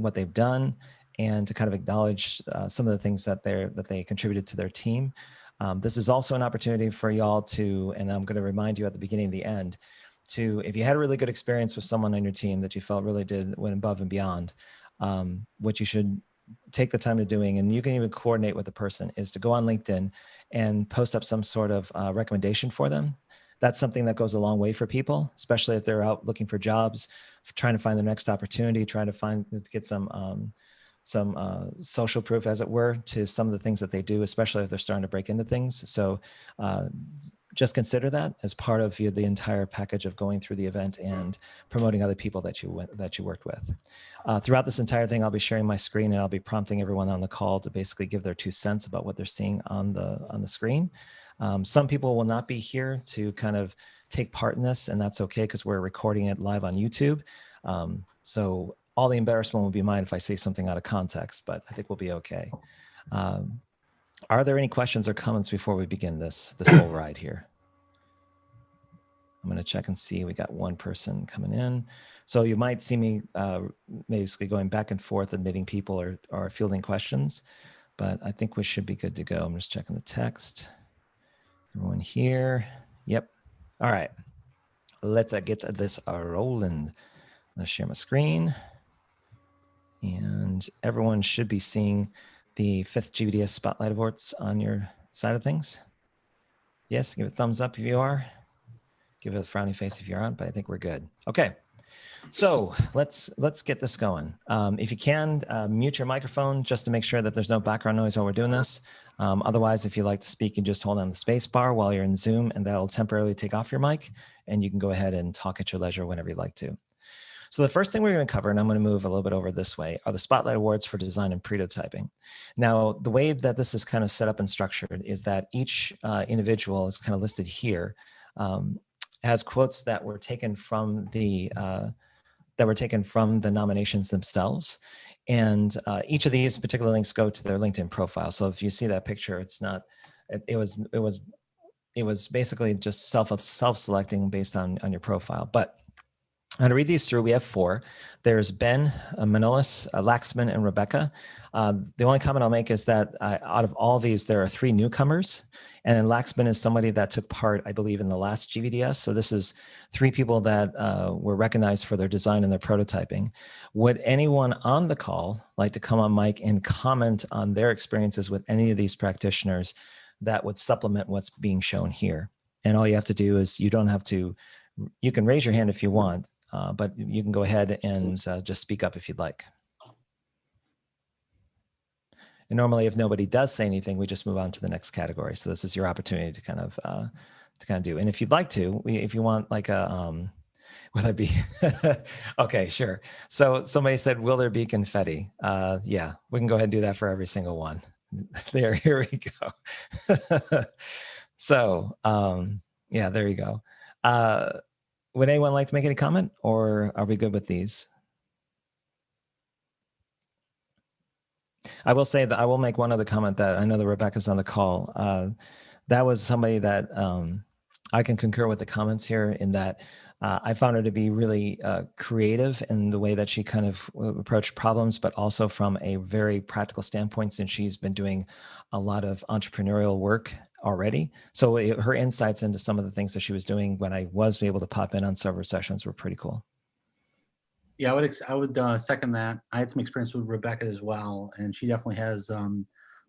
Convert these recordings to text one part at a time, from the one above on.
what they've done, and to kind of acknowledge some of the things that they contributed to their team. This is also an opportunity for y'all to, and I'm going to remind you at the beginning and the end, to, if you had a really good experience with someone on your team that you felt really went above and beyond, what you should take the time to doing, and you can even coordinate with the person, is to go on LinkedIn and post up some sort of recommendation for them. That's something that goes a long way for people, especially if they're out looking for jobs, trying to find the next opportunity, trying to get some social proof, as it were, to some of the things that they do, especially if they're starting to break into things. So just consider that as part of the entire package of going through the event and promoting other people that you worked with. Throughout this entire thing, I'll be sharing my screen, and I'll be prompting everyone on the call to basically give their 2 cents about what they're seeing on the screen. Some people will not be here to kind of take part in this, and that's okay, because we're recording it live on YouTube. So all the embarrassment will be mine if I say something out of context, but I think we'll be okay. Are there any questions or comments before we begin this whole ride here? I'm going to check and see. We got one person coming in. So you might see me basically going back and forth, admitting people or fielding questions, but I think we should be good to go. I'm just checking the text. Everyone here? Yep. All right. Let's get this rolling. I'm going to share my screen. And everyone should be seeing the 5th GVDS Spotlight Awards on your side of things. Yes, give it a thumbs up if you are. Give it a frowny face if you're on, but I think we're good. Okay, so let's get this going. If you can, mute your microphone just to make sure that there's no background noise while we're doing this. Otherwise, if you like to speak, you just hold on the space bar while you're in Zoom, and that'll temporarily take off your mic, and you can go ahead and talk at your leisure whenever you'd like to. So the first thing we're going to cover, and I'm going to move a little bit over this way, are the Spotlight Awards for Design and Pretotyping. Now, the way that this is kind of set up and structured is that each individual is kind of listed here, has quotes that were taken from the nominations themselves, and each of these particular links go to their LinkedIn profile. So if you see that picture, it's not. It was basically just self-selecting based on your profile, but. I'm going to read these through. We have 4. There's Ben, Manolis, Laxman, and Rebecca. The only comment I'll make is that out of all these, there are 3 newcomers. And then Laxman is somebody that took part, I believe, in the last GVDS. So this is 3 people that were recognized for their design and their prototyping. Would anyone on the call like to come on mic and comment on their experiences with any of these practitioners that would supplement what's being shown here? And all you have to do is, you can raise your hand if you want, but you can go ahead and just speak up if you'd like. And normally, if nobody does say anything, we just move on to the next category. So this is your opportunity to kind of do. And if you'd like to, if you want like a, will there be? Okay, sure. So somebody said, will there be confetti? Yeah, we can go ahead and do that for every single one. Here we go. So yeah, there you go. Would anyone like to make any comment, or are we good with these? I will say that I will make one other comment that I know that Rebecca's on the call. That was somebody that I can concur with the comments here, in that I found her to be really creative in the way that she kind of approached problems, but also from a very practical standpoint, since she's been doing a lot of entrepreneurial work already. So her insights into some of the things that she was doing when I was able to pop in on server sessions were pretty cool. Yeah, I would second that. I had some experience with Rebecca as well, and she definitely has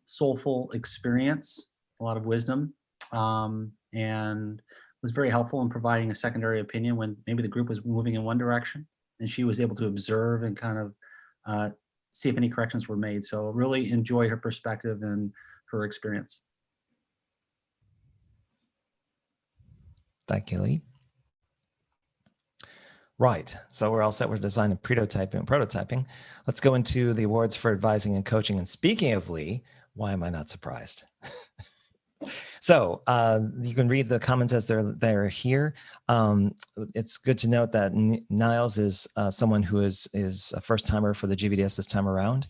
soulful experience, a lot of wisdom, and was very helpful in providing a secondary opinion when maybe the group was moving in one direction, and she was able to observe and kind of see if any corrections were made. So really enjoy her perspective and her experience. Thank you, Lee. Right, so we're all set with design and prototyping. Let's go into the awards for advising and coaching. And speaking of Lee, why am I not surprised? So you can read the comments as they're here. It's good to note that Niles is someone who is a first timer for the GVDS this time around.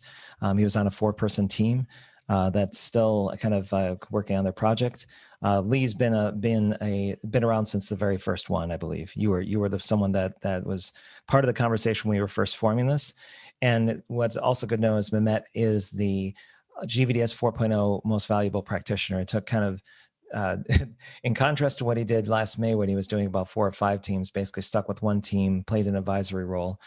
He was on a 4-person team. that's still kind of working on their project. Lee's been around since the very first one, I believe. You were someone that was part of the conversation when we were first forming this. And what's also good to know is Mehmet is the GVDS 4.0 Most Valuable Practitioner. It took kind of in contrast to what he did last May when he was doing about 4 or 5 teams, basically stuck with one team, played an advisory role.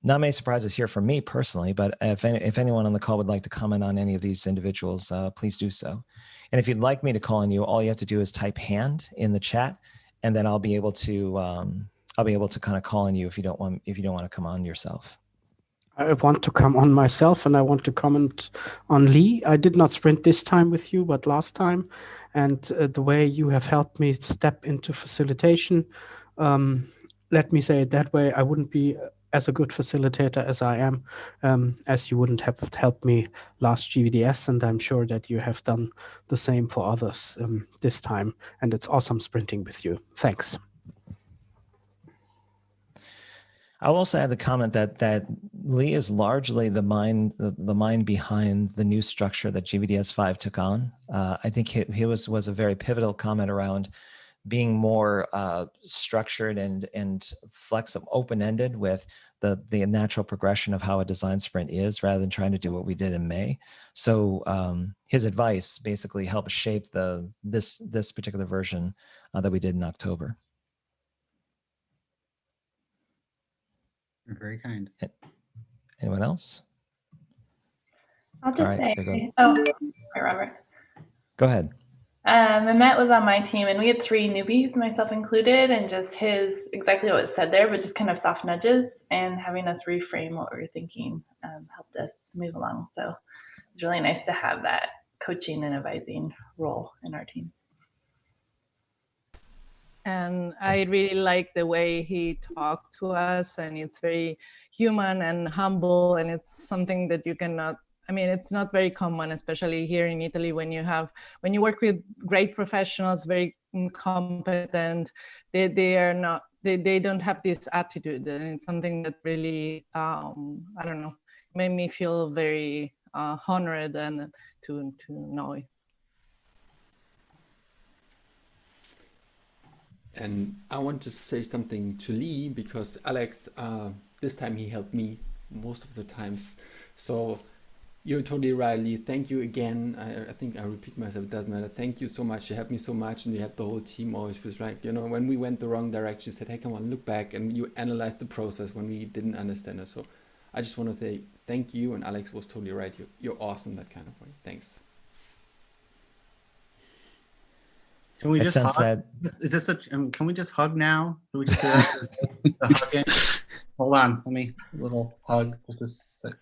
Not many surprises here from me personally, but if anyone on the call would like to comment on any of these individuals, please do so. And if you'd like me to call on you, all you have to do is type hand in the chat, and then I'll be able to kind of call on you if you don't want to come on yourself. I want to come on myself, and I want to comment on Lee. I did not sprint this time with you, but last time, and the way you have helped me step into facilitation. Let me say it that way. I wouldn't be as a good facilitator as I am, as you wouldn't have helped me last GVDS, and I'm sure that you have done the same for others this time. And it's awesome sprinting with you. Thanks. I'll also add the comment that Lee is largely the mind behind the new structure that GVDS 5 took on. I think he was a very pivotal comment around being more structured and flexible, open-ended with the natural progression of how a design sprint is, rather than trying to do what we did in May. So his advice basically helped shape this particular version that we did in October. You're very kind. Anyone else? I'll just say, go. oh, hi, Robert. Go ahead. Mehmet was on my team, and we had 3 newbies, myself included, and just his, exactly what was said there, but just kind of soft nudges and having us reframe what we were thinking helped us move along. So it's really nice to have that coaching and advising role in our team. And I really like the way he talked to us, and it's very human and humble, and it's something that you cannot, I mean, it's not very common, especially here in Italy, when you work with great professionals, very competent, they don't have this attitude, and it's something that really, I don't know, made me feel very honored and to know it. And I want to say something to Lee, because Alex, this time he helped me most of the times. So you're totally right, Lee. Thank you again. I think I repeat myself, it doesn't matter. Thank you so much. You helped me so much, and you helped the whole team always. Was right. You know, when we went the wrong direction, you said, hey, come on, look back. And you analyzed the process when we didn't understand it. So I just want to say thank you. And Alex was totally right. You're awesome that kind of way. Thanks. Can we just hug? Is this such? Can we just hug now? Can we just do the hugging? Hold on, let me little hug.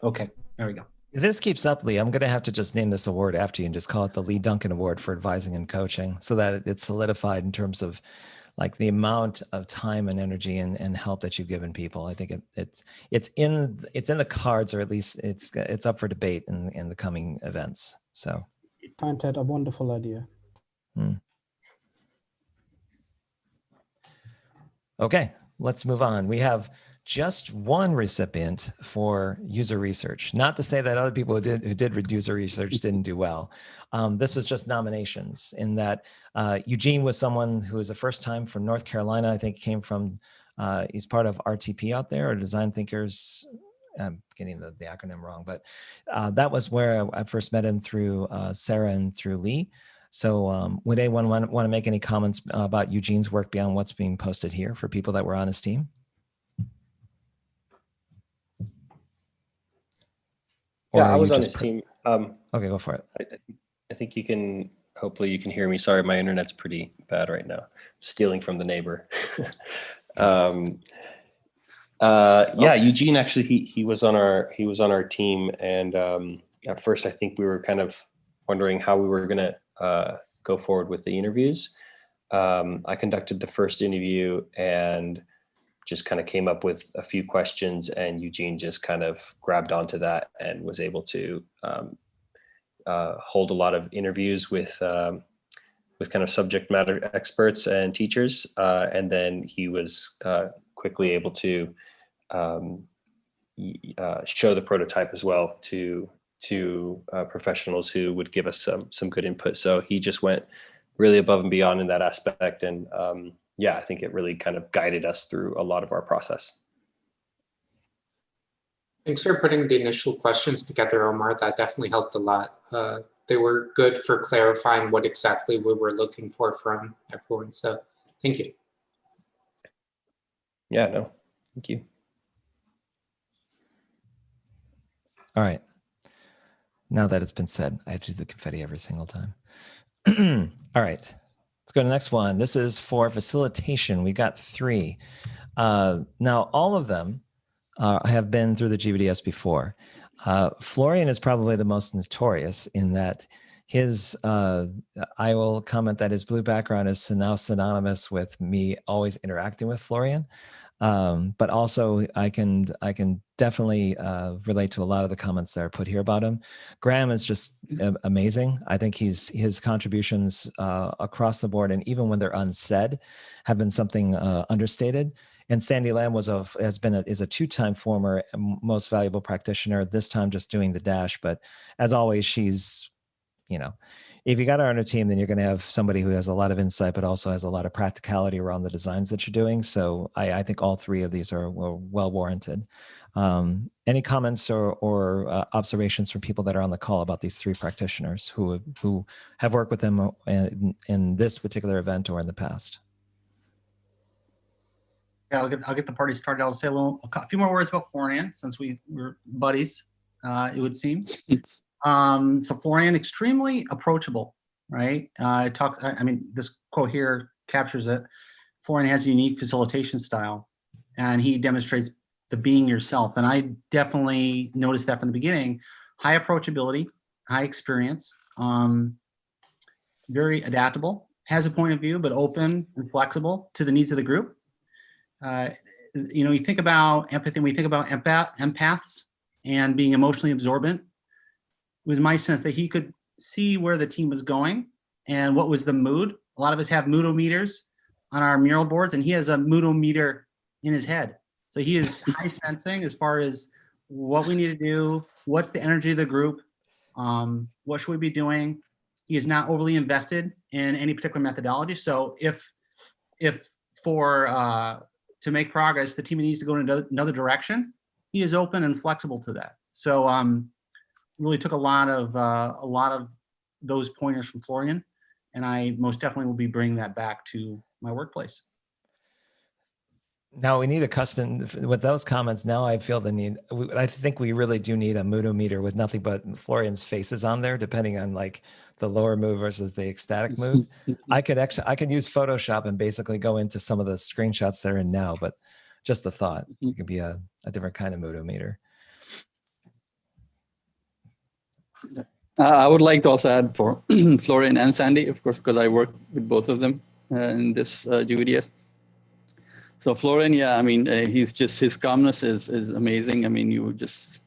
Okay, there we go. If this keeps up, Lee, I'm going to have to just name this award after you and just call it the Lee Duncan Award for advising and coaching, so that it's solidified in terms of like the amount of time and energy and help that you've given people. I think it's in the cards, or at least it's up for debate in the coming events. So I find that a wonderful idea. Okay, let's move on. We have just one recipient for user research. Not to say that other people who did user research didn't do well. This was just nominations, in that Eugene was someone who was a first time from North Carolina. I think came from, he's part of RTP out there, or Design Thinkers. I'm getting the acronym wrong, but that was where I first met him, through Sarah and through Lee. So would anyone want to make any comments about Eugene's work beyond what's being posted here for people that were on his team? Yeah, I was on his team. Okay, go for it. I think hopefully you can hear me. Sorry, my internet's pretty bad right now. Stealing from the neighbor. Yeah, Eugene, actually, he was on our team. And at first, I think we were kind of wondering how we were going to go forward with the interviews. I conducted the first interview and just kind of came up with a few questions, and Eugene just kind of grabbed onto that and was able to hold a lot of interviews with kind of subject matter experts and teachers. And then he was quickly able to, show the prototype as well to professionals who would give us some good input. So he just went really above and beyond in that aspect. And yeah, I think it really kind of guided us through a lot of our process. Thanks for putting the initial questions together, Omar. That definitely helped a lot. They were good for clarifying what exactly we were looking for from everyone. So thank you. Yeah, no, thank you. All right. Now that it's been said, I have to do the confetti every single time. All right. Let's go to the next one. This is for facilitation. We got 3. Now, all of them have been through the GVDS before. Florian is probably the most notorious in that his, I will comment that his blue background is now synonymous with me always interacting with Florian. But also I can definitely relate to a lot of the comments that are put here about him. Graham is just amazing. I think his contributions across the board, and even when they're unsaid, have been something understated. And Sandy Lamb is a 2-time former Most Valuable Practitioner, this time just doing the dash. But as always, she's, if you got her on a team, then you're going to have somebody who has a lot of insight, but also has a lot of practicality around the designs that you're doing. So I think all 3 of these are well warranted. Any comments or observations from people that are on the call about these 3 practitioners who have worked with them in this particular event or in the past? Yeah, I'll get the party started. I'll say a few more words about Florian, since we're buddies, it would seem. So Florian, extremely approachable, right? I mean, this quote here captures it. Florian has a unique facilitation style, and he demonstrates the being yourself. And I definitely noticed that from the beginning. High approachability, high experience, very adaptable, has a point of view, but open and flexible to the needs of the group. You think about empathy, we think about empaths and being emotionally absorbent. It was my sense that he could see where the team was going and what was the mood. A lot of us have moodometers on our mural boards, and he has a moodometer in his head. So he is high sensing as far as what we need to do, what's the energy of the group, what should we be doing. He is not overly invested in any particular methodology. So if to make progress, the team needs to go in another direction, he is open and flexible to that. So really took a lot of those pointers from Florian, and I most definitely will be bringing that back to my workplace. Now we need a custom with those comments. Now I feel the need. I think we really do need a moodometer with nothing but Florian's faces on there, depending on like the lower mood versus the ecstatic mood. I could use Photoshop and basically go into some of the screenshots that are in now, but just the thought, it could be a different kind of moodometer. I would like to also add for Florian and Sandy, of course, because I work with both of them in this GVDS. So Florian, yeah, I mean, his calmness is amazing. I mean, you would just,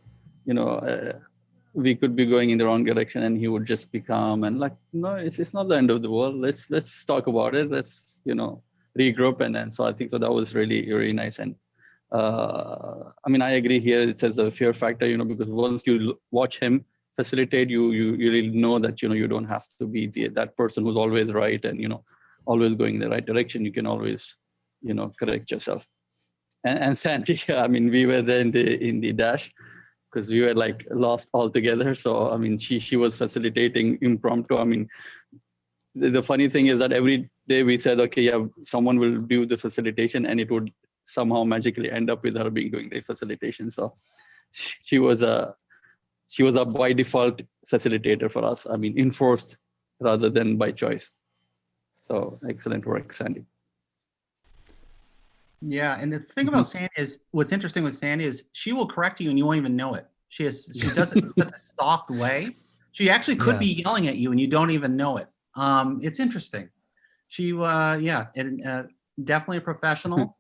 we could be going in the wrong direction and he would just be calm and like, no, it's not the end of the world. Let's talk about it. Let's, regroup. And then, so I think that was really, really nice. And I mean, I agree here. It says a fear factor, because once you watch him facilitate, you really know that, you don't have to be that person who's always right and, always going in the right direction. You can always, correct yourself. And Sandy, I mean, we were there in the dash because we were like lost altogether. So, I mean, she was facilitating impromptu. I mean, the funny thing is that every day we said, okay, yeah, someone will do the facilitation, and it would somehow magically end up with her doing the facilitation. So she was a by default facilitator for us. I mean, enforced rather than by choice. So excellent work, Sandy. Yeah, and the thing about Sandy is, what's interesting with Sandy is she will correct you and you won't even know it. She does it in such a soft way. She actually could be yelling at you and you don't even know it. It's interesting. She, definitely a professional,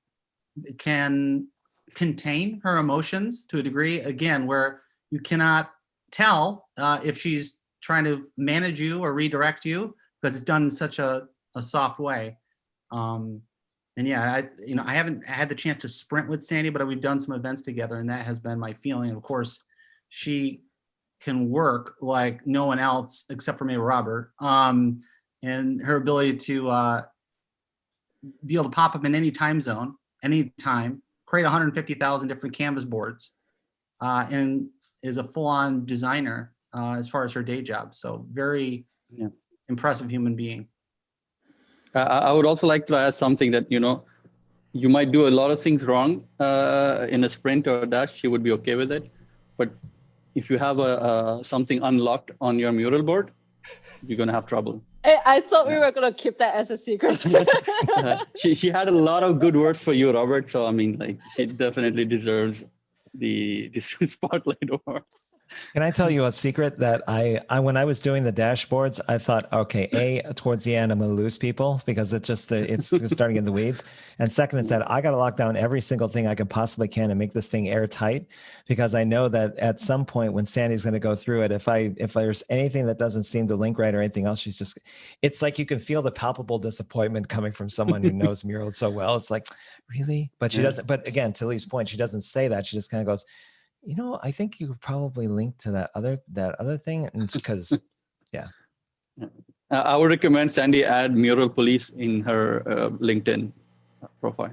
can contain her emotions to a degree, again, where you cannot tell if she's trying to manage you or redirect you because it's done in such a soft way. And yeah, I haven't had the chance to sprint with Sandy, but we've done some events together, and that has been my feeling. Of course, she can work like no one else except for maybe Robert. And her ability to be able to pop up in any time zone, anytime, create 150,000 different canvas boards, and is a full-on designer as far as her day job. So very impressive human being. I would also like to add something that, you might do a lot of things wrong in a sprint or a dash. She would be okay with it. But if you have something unlocked on your mural board, you're going to have trouble. I thought we were going to keep that as a secret. She had a lot of good words for you, Robert. So, I mean, like, she definitely deserves the spotlight award. Can I tell you a secret that I when I was doing the dashboards, I thought, okay, towards the end, I'm going to lose people because it's starting in the weeds. And second is that I got to lock down every single thing I can possibly can and make this thing airtight, because I know that at some point when Sandy's going to go through it, if there's anything that doesn't seem to link right or anything else, it's like you can feel the palpable disappointment coming from someone who knows murals so well. It's like, really? But she doesn't. But again, to Lee's point, she doesn't say that. She just kind of goes, I think you could probably link to that other thing. And it's because, I would recommend Sandy add mural police in her LinkedIn profile.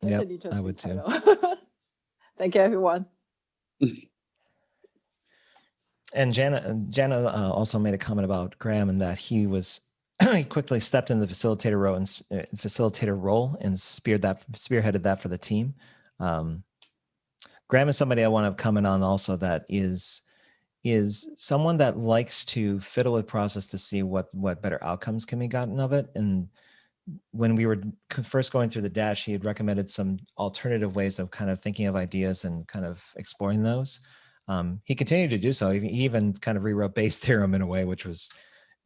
Yeah, I would too. Thank you, everyone. And Jana also made a comment about Graham and that he quickly stepped in the facilitator role and spearheaded that for the team. Graham is somebody I want to comment on also that is someone that likes to fiddle with process to see what better outcomes can be gotten of it. And when we were first going through the dash, he had recommended some alternative ways of kind of thinking of ideas and kind of exploring those. He continued to do so. He even kind of rewrote Bayes' theorem in a way, which was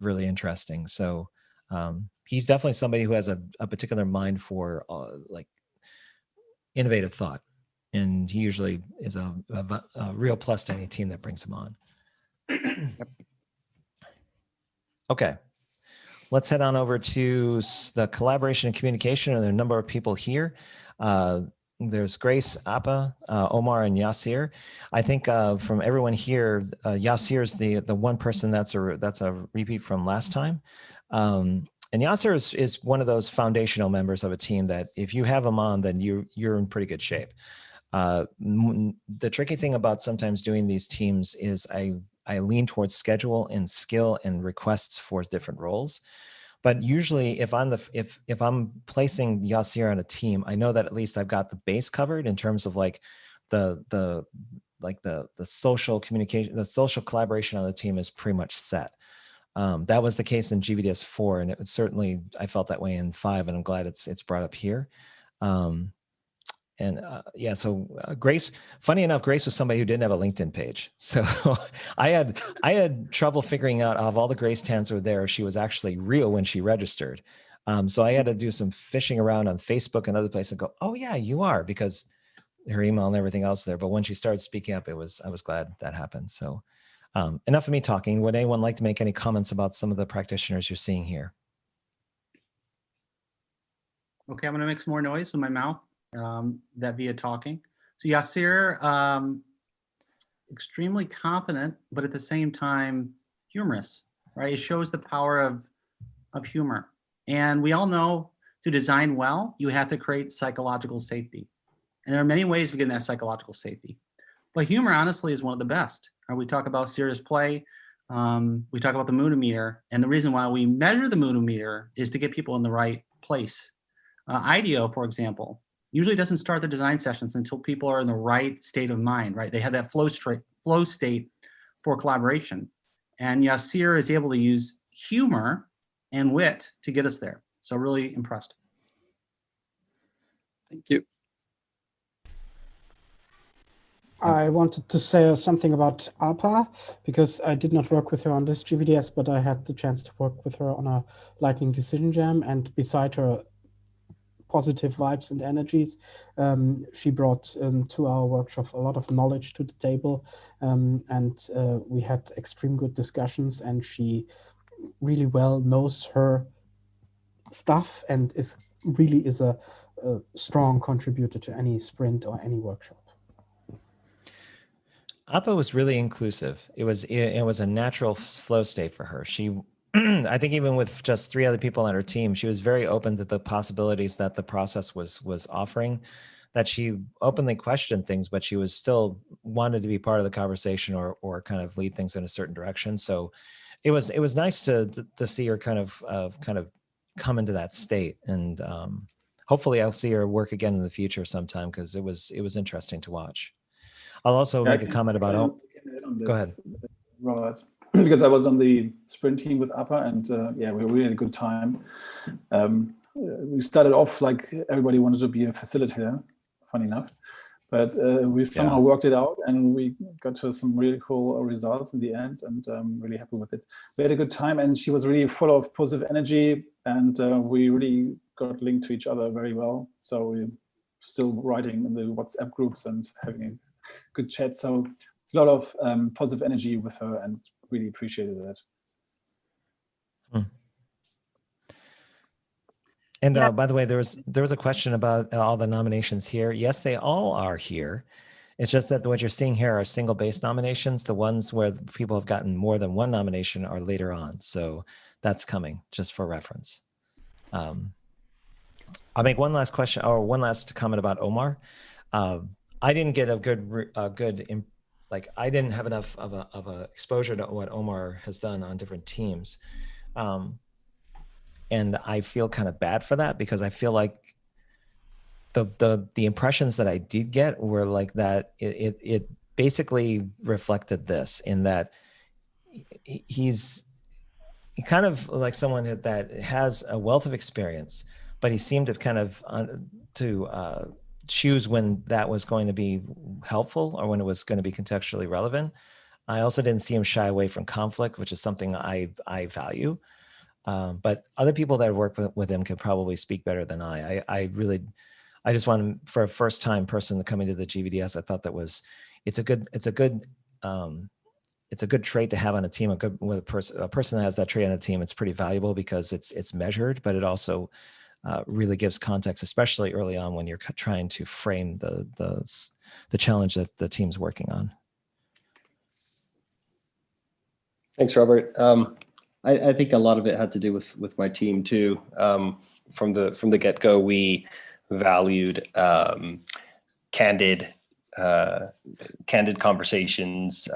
really interesting. So he's definitely somebody who has a particular mind for like innovative thought. And he usually is a real plus to any team that brings him on. Okay, let's head on over to the collaboration and communication. And there are a number of people here. There's Grace, Appa, Omar, and Yasir. I think from everyone here, Yasir is the one person that's a repeat from last time. And Yasir is one of those foundational members of a team that if you have him on, then you're in pretty good shape. The tricky thing about sometimes doing these teams is I lean towards schedule and skill and requests for different roles. But usually if I'm placing Yasir on a team, I know that at least I've got the base covered in terms of like the social communication, the social collaboration on the team is pretty much set. That was the case in GVDS 4, and certainly I felt that way in 5, and I'm glad it's brought up here. So Grace, funny enough, Grace was somebody who didn't have a LinkedIn page. So I had trouble figuring out of all the Grace Tans were there, she was actually real when she registered. So I had to do some fishing around on Facebook and other places and go, oh yeah, you are, because her email and everything else there. But when she started speaking up, I was glad that happened. So enough of me talking. Would anyone like to make any comments about some of the practitioners you're seeing here? Okay, I'm gonna make some more noise with my mouth. That via talking. So Yasir, extremely competent, but at the same time humorous, right? It shows the power of humor. And we all know to design well, you have to create psychological safety. And there are many ways of getting that psychological safety. But humor, honestly, is one of the best. Right? We talk about serious play. We talk about the moodometer. And the reason why we measure the moodometer is to get people in the right place. IDEO, for example, usually doesn't start the design sessions until people are in the right state of mind, right? They have that flow state for collaboration. And Yasir is able to use humor and wit to get us there. So really impressed. Thank you. I wanted to say something about Alpa, because I did not work with her on this GVDS, but I had the chance to work with her on a Lightning Decision Jam, and beside her positive vibes and energies, she brought to our workshop a lot of knowledge to the table, and we had extreme good discussions, and she really well knows her stuff and is really is a strong contributor to any sprint or any workshop. Appa was really inclusive. It was a natural flow state for her. She, I think even with just 3 other people on her team, she was very open to the possibilities that the process was offering, that she openly questioned things, but she was still wanted to be part of the conversation or kind of lead things in a certain direction. So it was nice to see her kind of come into that state. And hopefully I'll see her work again in the future sometime, because it was interesting to watch. I'll also make a comment about, go ahead, Robert, because I was on the sprint team with Appa, and yeah, we really had a good time. We started off like everybody wanted to be a facilitator, funny enough, but we somehow worked it out, and we got to some really cool results in the end, and I'm really happy with it. We had a good time, and she was really full of positive energy, and we really got linked to each other very well. So we're still writing in the WhatsApp groups and having good chat. So it's a lot of positive energy with her, and really appreciated that. And by the way, there was a question about all the nominations here. Yes, they all are here. It's just that what you're seeing here are single base nominations. The ones where people have gotten more than 1 nomination are later on. So that's coming, just for reference. I'll make one last question, or one last comment about Omar. I didn't get a good I didn't have enough of a exposure to what Omar has done on different teams. And I feel kind of bad for that, because I feel like the impressions that I did get were like that it basically reflected this, in that he's kind of like someone that has a wealth of experience, but he seemed to kind of choose when that was going to be helpful or when it was going to be contextually relevant. I also didn't see him shy away from conflict, which is something I value. But other people that work with him could probably speak better than I. I just want him, for a first time person to come into the GVDS, I thought it's a good trait to have on a team. With a person that has that trait on a team, it's pretty valuable, because it's measured, but it also really gives context, especially early on when you're trying to frame the challenge that the team's working on. Thanks, Robert. I think a lot of it had to do with my team too. From the get-go, we valued candid conversations,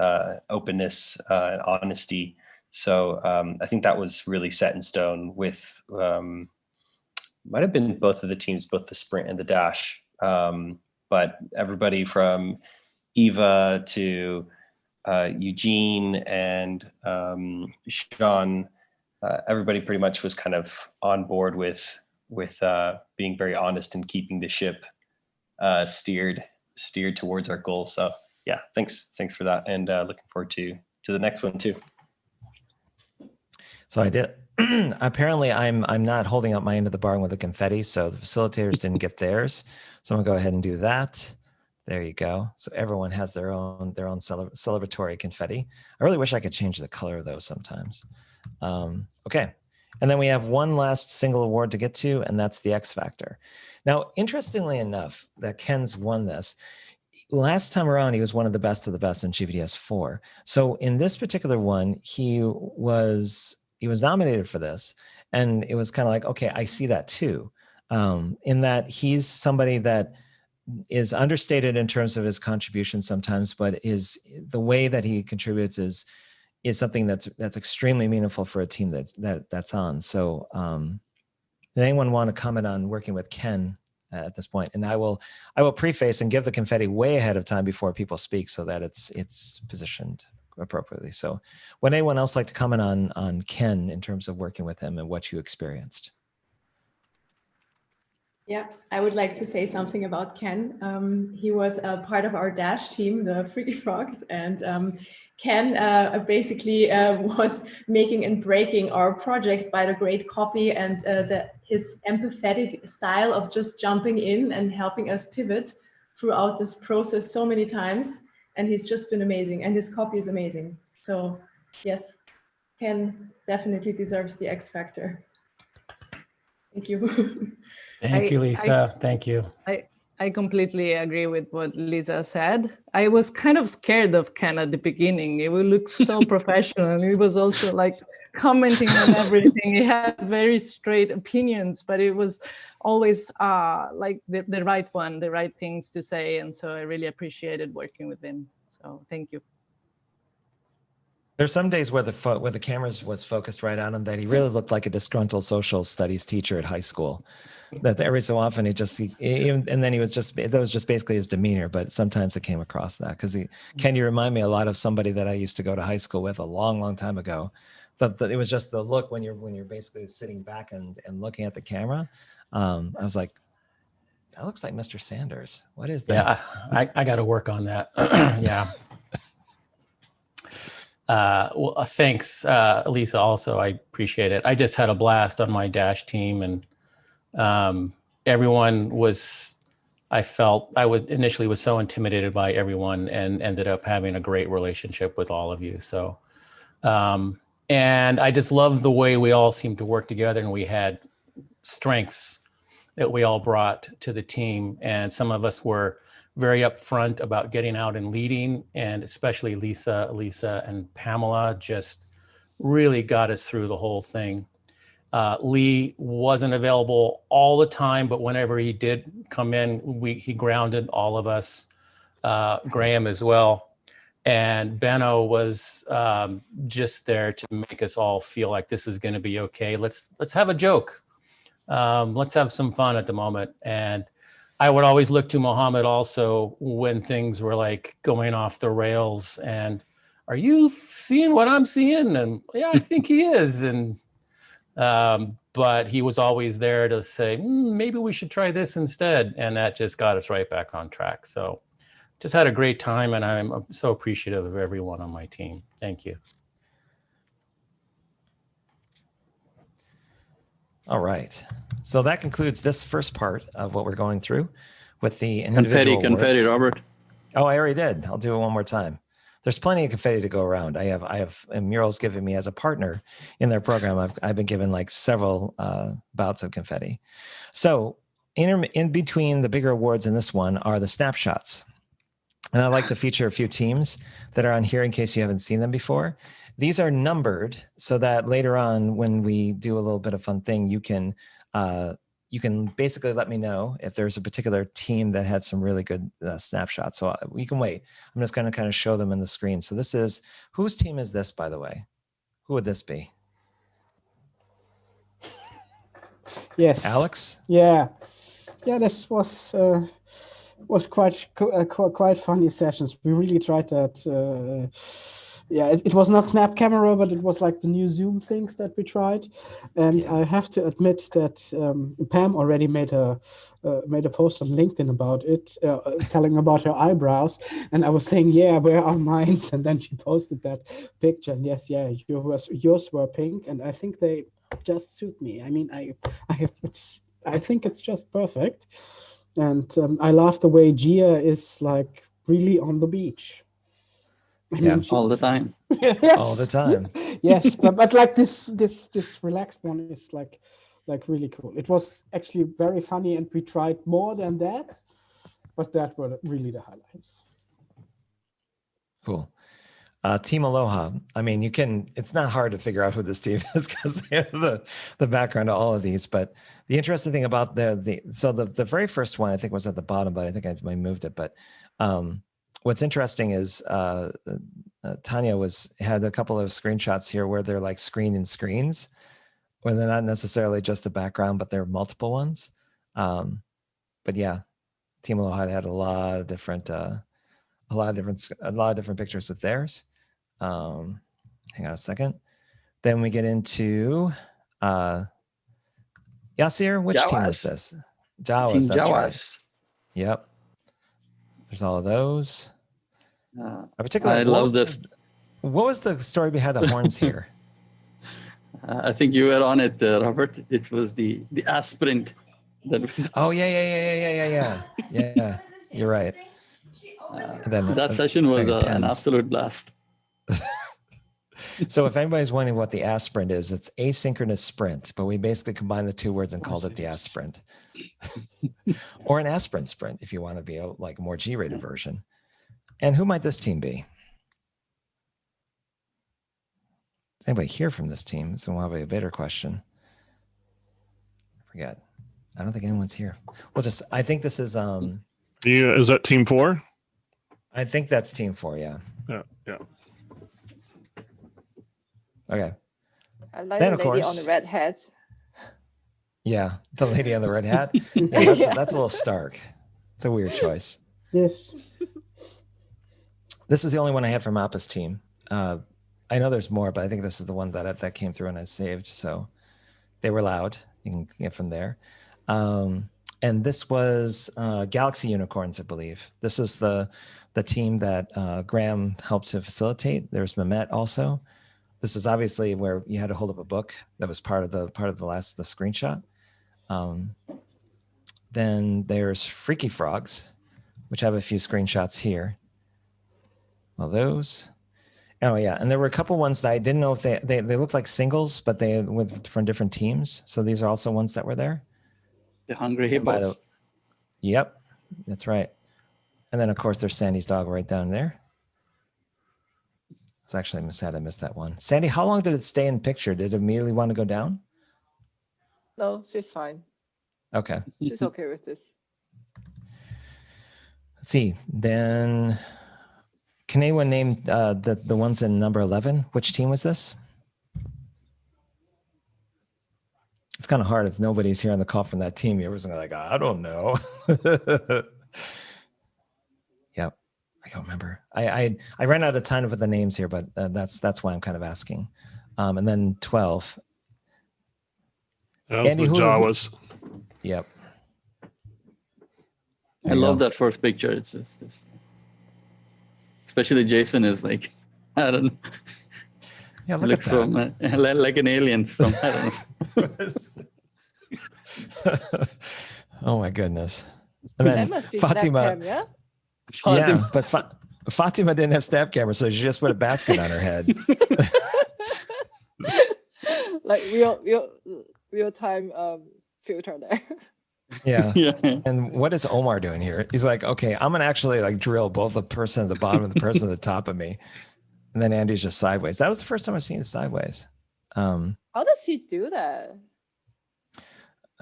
openness, honesty. So I think that was really set in stone with, might have been both of the teams, both the sprint and the dash. But everybody from Eva to Eugene and Sean, everybody pretty much was kind of on board with being very honest and keeping the ship steered towards our goal. So yeah, thanks for that, and looking forward to the next one too. So I did. Apparently, I'm not holding up my end of the bargain with the confetti, so the facilitators didn't get theirs. So I'm gonna go ahead and do that. There you go. So everyone has their own celebratory confetti. I really wish I could change the color of those sometimes. Okay. And then we have one last single award to get to, and that's the X Factor. Now, interestingly enough, that Ken's won this. Last time around, he was one of the best in GVDS 4. So in this particular one, he was nominated for this, and it was kind of like, okay, I see that too, in that he's somebody that is understated in terms of his contribution sometimes, but the way that he contributes is something that's extremely meaningful for a team that's on. So did anyone want to comment on working with Ken at this point? And I will preface and give the confetti way ahead of time before people speak, so that it's positioned appropriately. So would anyone else like to comment on Ken in terms of working with him and what you experienced? Yeah, I would like to say something about Ken. He was a part of our Dash team, the Freaky Frogs, and Ken basically was making and breaking our project by the great copy and his empathetic style of just jumping in and helping us pivot throughout this process so many times. And he's just been amazing, and his copy is amazing. So yes, Ken definitely deserves the X Factor. Thank you. Thank you, Lisa. Thank you. I completely agree with what Lisa said. I was kind of scared of Ken at the beginning. It would look so professional. He was also like commenting on everything. He had very straight opinions, but it was always like the right one, the right things to say. And so I really appreciated working with him. So thank you. There's some days where the cameras was focused right on him that he really looked like a disgruntled social studies teacher at high school. That every so often and then that was just basically his demeanor, but sometimes it came across that because Ken, you remind me a lot of somebody that I used to go to high school with a long, long time ago. But it was just the look when you're basically sitting back and looking at the camera. I was like, that looks like Mr. Sanders. What is that? Yeah, I got to work on that. Yeah. Well, thanks, Lisa. Also, I appreciate it. I just had a blast on my Dash team, and everyone was. I felt I was initially so intimidated by everyone, and ended up having a great relationship with all of you. So, and I just love the way we all seemed to work together, and we had strengths that we all brought to the team, and some of us were very upfront about getting out and leading, and especially Lisa and Pamela just really got us through the whole thing. Lee wasn't available all the time, but whenever he did come in, he grounded all of us, Graham as well. And Benno was just there to make us all feel like this is gonna be okay. Let's have a joke. Let's have some fun at the moment. And I would always look to Mohammed also when things were like going off the rails and, are you seeing what I'm seeing? And yeah, I think he is. And, but he was always there to say, maybe we should try this instead. And that just got us right back on track. So just had a great time, and I'm so appreciative of everyone on my team. Thank you. All right. So that concludes this first part of what we're going through with the individual confetti, Robert. Oh, I already did. I'll do it one more time. There's plenty of confetti to go around. I have Mural's given me as a partner in their program. I've been given like several bouts of confetti. So in between the bigger awards and this one are the snapshots. And I'd like to feature a few teams that are on here in case you haven't seen them before. These are numbered so that later on when we do a little bit of fun thing, you can basically let me know if there's a particular team that had some really good snapshots. So we can wait. I'm just going to kind of show them in the screen. So this is, whose team is this, by the way? Who would this be? Yes. Alex? Yeah. Yeah, this was quite funny sessions. We really tried that. Yeah, it was not snap camera, but it was like the new Zoom things that we tried. And I have to admit that Pam already made a post on LinkedIn about it, telling about her eyebrows. And I was saying, yeah, where are mine? And then she posted that picture. And yes, yeah, yours were pink, and I think they just suit me. I mean, I think it's just perfect. And I love the way Gia is like really on the beach. Yeah, all the time. Yes. All the time. Yes, but like this relaxed one is like really cool. It was actually very funny, and we tried more than that, but that were really the highlights. Cool. Team Aloha. I mean, it's not hard to figure out who this team is because they have the background to all of these. But the interesting thing about the very first one, I think, was at the bottom, but I think I moved it. But what's interesting is Tanya had a couple of screenshots here where they're like screens, where they're not necessarily just a background, but they're multiple ones. But yeah, Team Aloha had a lot of different pictures with theirs. Hang on a second. Then we get into Yasir. Which Jawas. team was this? Jawas. Team That's Jawas. right. Yep. There's all of those. I love this. What was the story behind the horns here? I think you were on it, Robert. It was the aspirant. Oh yeah. You're right. That session was an absolute blast. So if anybody's wondering what the AS sprint is, it's asynchronous sprint, but we basically combined the two words and called it the AS sprint. Or an aspirin sprint if you want to be a like more G-rated version. And who might this team be? Is anybody here from this team? So we'll have a better question. I forget. I don't think anyone's here. We'll just, I think this is is that team 4? I think that's team 4, yeah. Yeah. Okay. I like Then, the of lady course, on the red hat. Yeah, the lady on the red hat. Yeah, that's a little stark. It's a weird choice. Yes. This is the only one I had from Appa's team. I know there's more, but I think this is the one that came through and I saved. So they were loud. You can get from there. And this was Galaxy Unicorns, I believe. This is the team that Graham helped to facilitate. There's Mehmet also. This was obviously where you had to hold up a book. That was part of the screenshot. Then there's Freaky Frogs, which have a few screenshots here. Well, those. Oh yeah, and there were a couple ones that I didn't know if they looked like singles, but they from different teams. So these are also ones that were there. The Hungry Hippos. Yep, that's right. And then of course there's Sandy's dog right down there. It's actually sad I missed that one. Sandy, how long did it stay in picture? Did it immediately want to go down? No, she's fine. Okay. She's okay with this. Let's see. Then, can anyone name the ones in number 11? Which team was this? It's kind of hard if nobody's here on the call from that team. You're just like, I don't know. Yep, I don't remember. I ran out of time with the names here, but that's why I'm kind of asking. And then 12. That was Andy, the Jawas. Yep. I love that first picture. It's especially Jason is like, I don't know. Yeah, look at that. From like an alien from, I don't know. Oh my goodness. And then That must be Fatima. Snapcam, yeah? Yeah, but Fatima didn't have snap camera, so she just put a basket on her head. Like real time filter there. Yeah. And what is Omar doing here? He's like, okay, I'm gonna actually like drill both the person at the bottom and the person at the top of me. And then Andy's just sideways. That was the first time I've seen it sideways. How does he do that?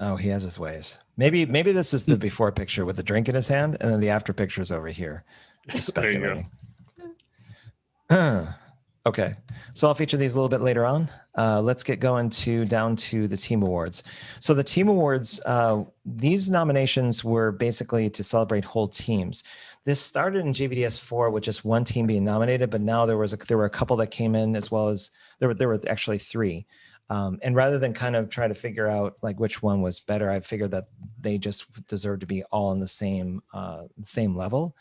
Oh, he has his ways. Maybe this is the before picture with the drink in his hand, and then the after picture is over here. Just speculating. Okay, so I'll feature these a little bit later on. Let's get going down to the team awards. So the team awards, these nominations were basically to celebrate whole teams. This started in GVDS 4 with just one team being nominated, but now there were a couple that came in, as well as there were actually 3. And rather than kind of try to figure out like which one was better, I figured that they just deserve to be all on the same level.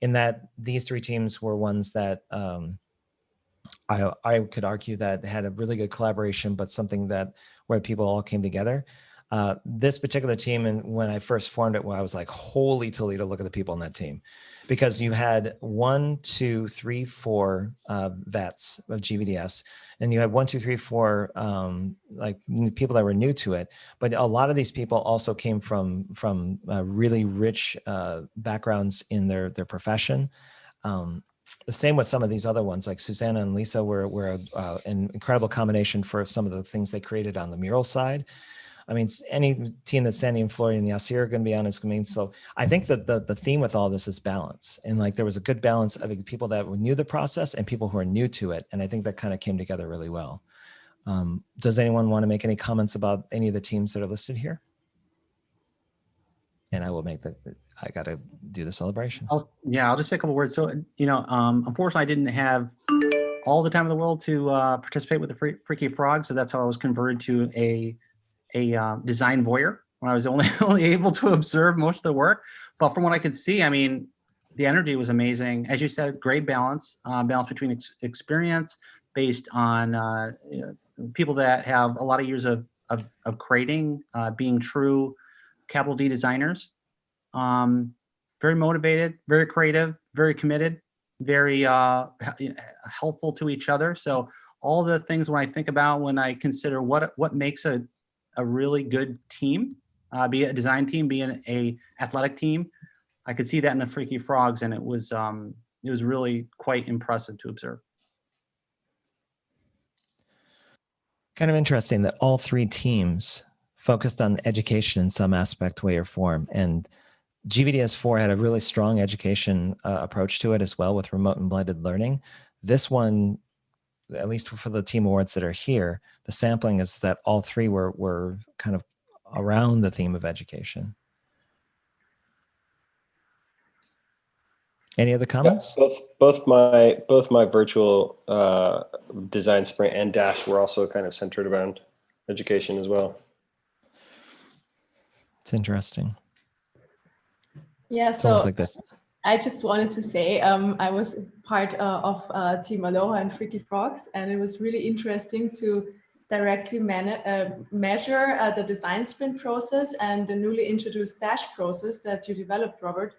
In that these 3 teams were ones that I could argue that had a really good collaboration, but something that where people all came together. This particular team, and when I first formed it, I was like, holy Toledo, look at the people on that team. Because you had 1, 2, 3, 4 vets of GVDS, and you had 1, 2, 3, 4 like people that were new to it. But a lot of these people also came from really rich backgrounds in their profession. The same with some of these other ones, like Susanna and Lisa were an incredible combination for some of the things they created on the mural side. I mean, any team that Sandy and Florian and Yasir are going to be on is going to mean. So I think that the theme with all this is balance. And like there was a good balance of people that knew the process and people who are new to it. And I think that kind of came together really well. Does anyone want to make any comments about any of the teams that are listed here? And I will make I got to do the celebration. I'll just say a couple words. So, unfortunately, I didn't have all the time in the world to participate with the Freaky Frog. So that's how I was converted to a design voyeur when I was only able to observe most of the work. But from what I could see, I mean, the energy was amazing. As you said, great balance between experience based on people that have a lot of years of creating, being true capital D designers, very motivated, very creative, very committed, very helpful to each other. So all the things when I think about when I consider what makes a really good team, be it a design team, be it a athletic team. I could see that in the Freaky Frogs, and it was really quite impressive to observe. Kind of interesting that all three teams focused on education in some aspect, way, or form. And GVDS 4 had a really strong education approach to it as well, with remote and blended learning. This one, at least for the team awards that are here, the sampling is that all three were kind of around the theme of education. Any other comments? Yeah, both my virtual design sprint and dash were also kind of centered around education as well. It's interesting. Yeah, It's so almost like that. I just wanted to say I was part of Team Aloha and Freaky Frogs, and it was really interesting to directly measure the design sprint process and the newly introduced dash process that you developed, Robert,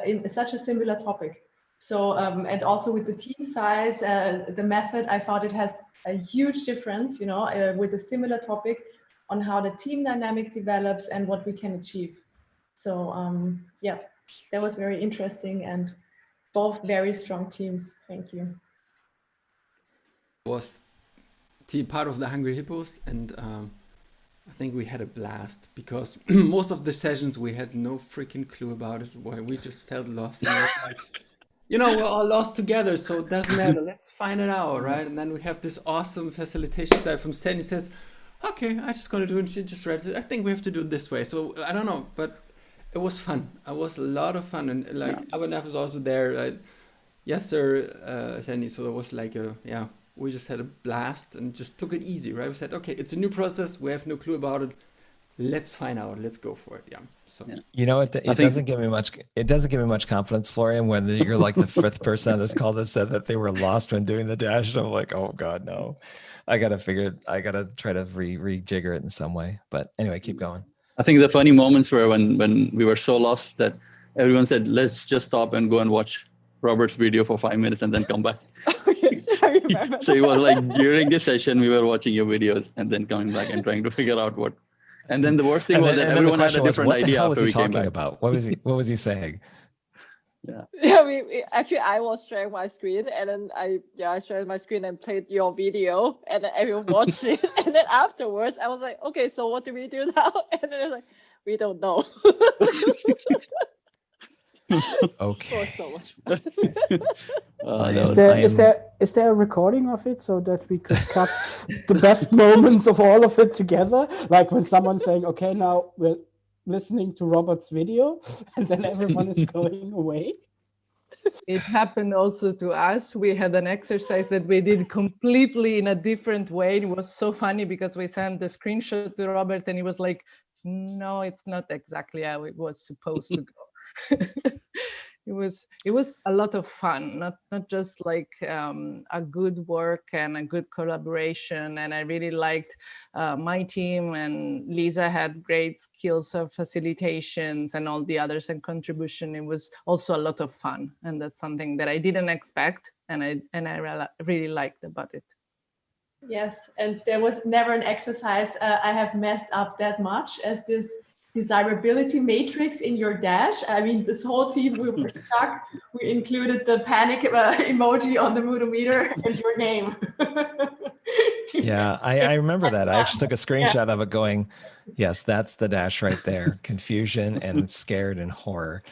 in such a similar topic. So, and also with the team size, the method, I thought it has a huge difference, you know, with a similar topic on how the team dynamic develops and what we can achieve. So, yeah, that was very interesting, and both very strong teams. Thank you. Was part of the Hungry Hippos, and I think we had a blast because most of the sessions we had no freaking clue about it. Why we just felt lost. You know, we're all lost together, so it doesn't matter. Let's find it out, right? And then we have this awesome facilitation slide from Sandy says, "Okay, I'm just gonna do it." And she just read it. I think we have to do it this way. So I don't know, but it was fun. It was a lot of fun, and like Abhinav was also there. Right? Yes, sir, Sandy. So it was like we just had a blast and just took it easy, right? We said, okay, it's a new process. We have no clue about it. Let's find out. Let's go for it. Yeah. So you know, it doesn't give me much. It doesn't give me much confidence, Florian, when you're like the fifth person on this call that said that they were lost when doing the dash. And I'm like, oh God, no. I gotta try to rejigger it in some way. But anyway, keep going. I think the funny moments were when we were so lost that everyone said, let's just stop and go and watch Robert's video for 5 minutes and then come back. I remember. So it was like during this session, we were watching your videos and then coming back and trying to figure out what. And then the worst thing was that everyone had a different idea after we came back. About? What was he saying? Yeah, we actually, I was sharing my screen, and then I shared my screen and played your video, and then everyone watched it. And then afterwards, I was like, okay, so what do we do now? And then I was like, we don't know. Okay. So much fun. Is there a recording of it so that we could cut the best moments of all of it together? Like when someone's saying, okay, now we're listening to Robert's video, and then everyone is going away. It happened also to us. We had an exercise that we did completely in a different way. It was so funny because we sent the screenshot to Robert and he was like, no, it's not exactly how it was supposed to go. It was a lot of fun, not just like a good work and a good collaboration. And I really liked my team, and Lisa had great skills of facilitations and all the others and contribution. It was also a lot of fun, and that's something that I didn't expect, and I really liked about it. Yes, and there was never an exercise I have messed up that much as this desirability matrix in your dash. I mean, this whole team, we were stuck. We included the panic emoji on the moodometer and your name. Yeah, I remember that. I actually took a screenshot of it going, yes, that's the dash right there. Confusion and scared and horror.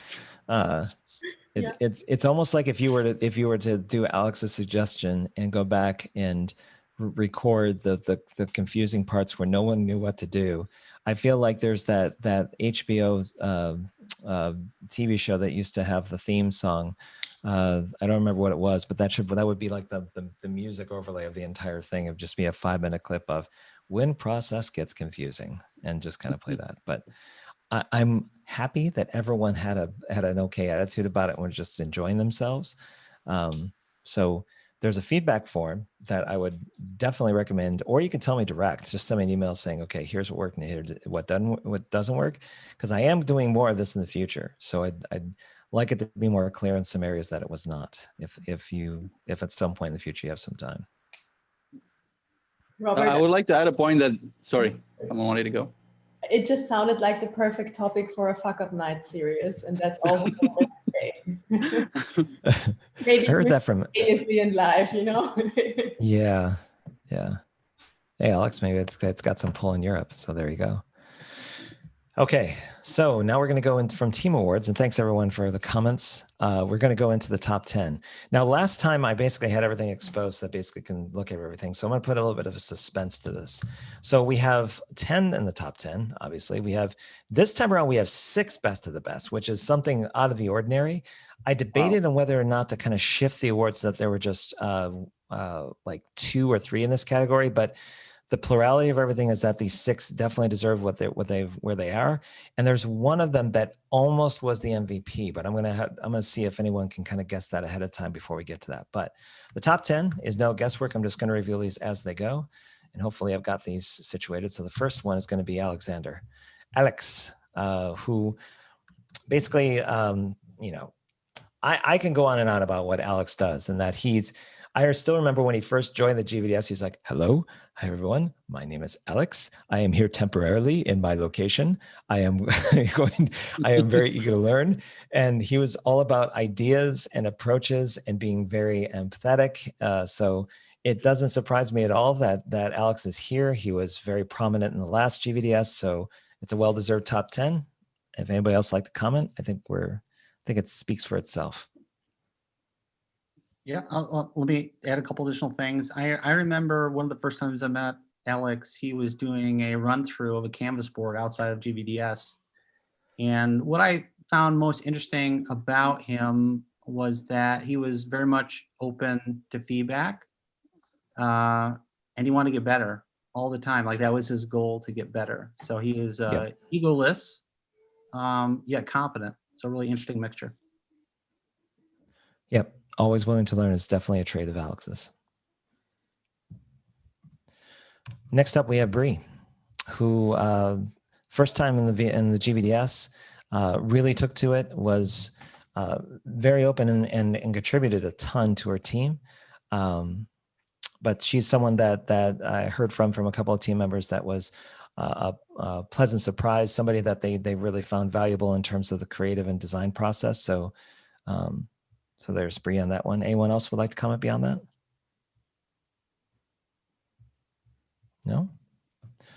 It's almost like if you were to do Alex's suggestion and go back and record the confusing parts where no one knew what to do. I feel like there's that HBO TV show that used to have the theme song. I don't remember what it was, but that would be like the music overlay of the entire thing. Of just be a 5-minute clip of when process gets confusing, and just kind of play that. But I'm happy that everyone had an okay attitude about it and was just enjoying themselves. So there's a feedback form that I would definitely recommend, or you can tell me direct. Just send me an email saying, okay, here's what worked and here what doesn't work, because I am doing more of this in the future. So I'd like it to be more clear in some areas that it was not. If at some point in the future you have some time. Robert, I would like to add a point that, sorry, someone wanted to go. it just sounded like the perfect topic for a fuck up night series, and that's all we wanted to say. Maybe I heard that from previously in live, you know. yeah. Hey Alex, maybe it's got some pull in Europe, so there you go. Okay, so now we're going to go in from team awards, and thanks everyone for the comments. We're going to go into the top 10. Now, last time I basically had everything exposed that basically can look at everything. So I'm going to put a little bit of a suspense to this. So we have 10 in the top 10, obviously. We have, this time around, we have 6 best of the best, which is something out of the ordinary. I debated on whether or not to kind of shift the awards so that there were just like 2 or 3 in this category, but the plurality of everything is that these 6 definitely deserve where they are, and there's one of them that almost was the MVP. But I'm gonna see if anyone can kind of guess that ahead of time before we get to that. But the top 10 is no guesswork. I'm just going to reveal these as they go, and hopefully I've got these situated. So the first one is going to be Alexander, Alex, who basically, you know, I can go on and on about what Alex does, and that I still remember when he first joined the GVDS, he's like, hello, hi everyone, my name is Alex. I am here temporarily in my location. I am very eager to learn. And he was all about ideas and approaches and being very empathetic. So it doesn't surprise me at all that Alex is here. He was very prominent in the last GVDS, so it's a well-deserved top 10. If anybody else like to comment, I think it speaks for itself. Yeah, let me add a couple additional things. I remember one of the first times I met Alex, he was doing a run through of a Canvas board outside of GVDS. And what I found most interesting about him was that he was very much open to feedback, and he wanted to get better all the time. Like that was his goal, to get better. So he is egoless, yet competent. So really interesting mixture. Yep. Always willing to learn is definitely a trait of Alex's. Next up, we have Bree, who first time in the GVDS really took to it, was very open and contributed a ton to her team. But she's someone that I heard from a couple of team members that was a pleasant surprise, somebody that they really found valuable in terms of the creative and design process. So so there's Bree on that one. Anyone else would like to comment beyond that? No?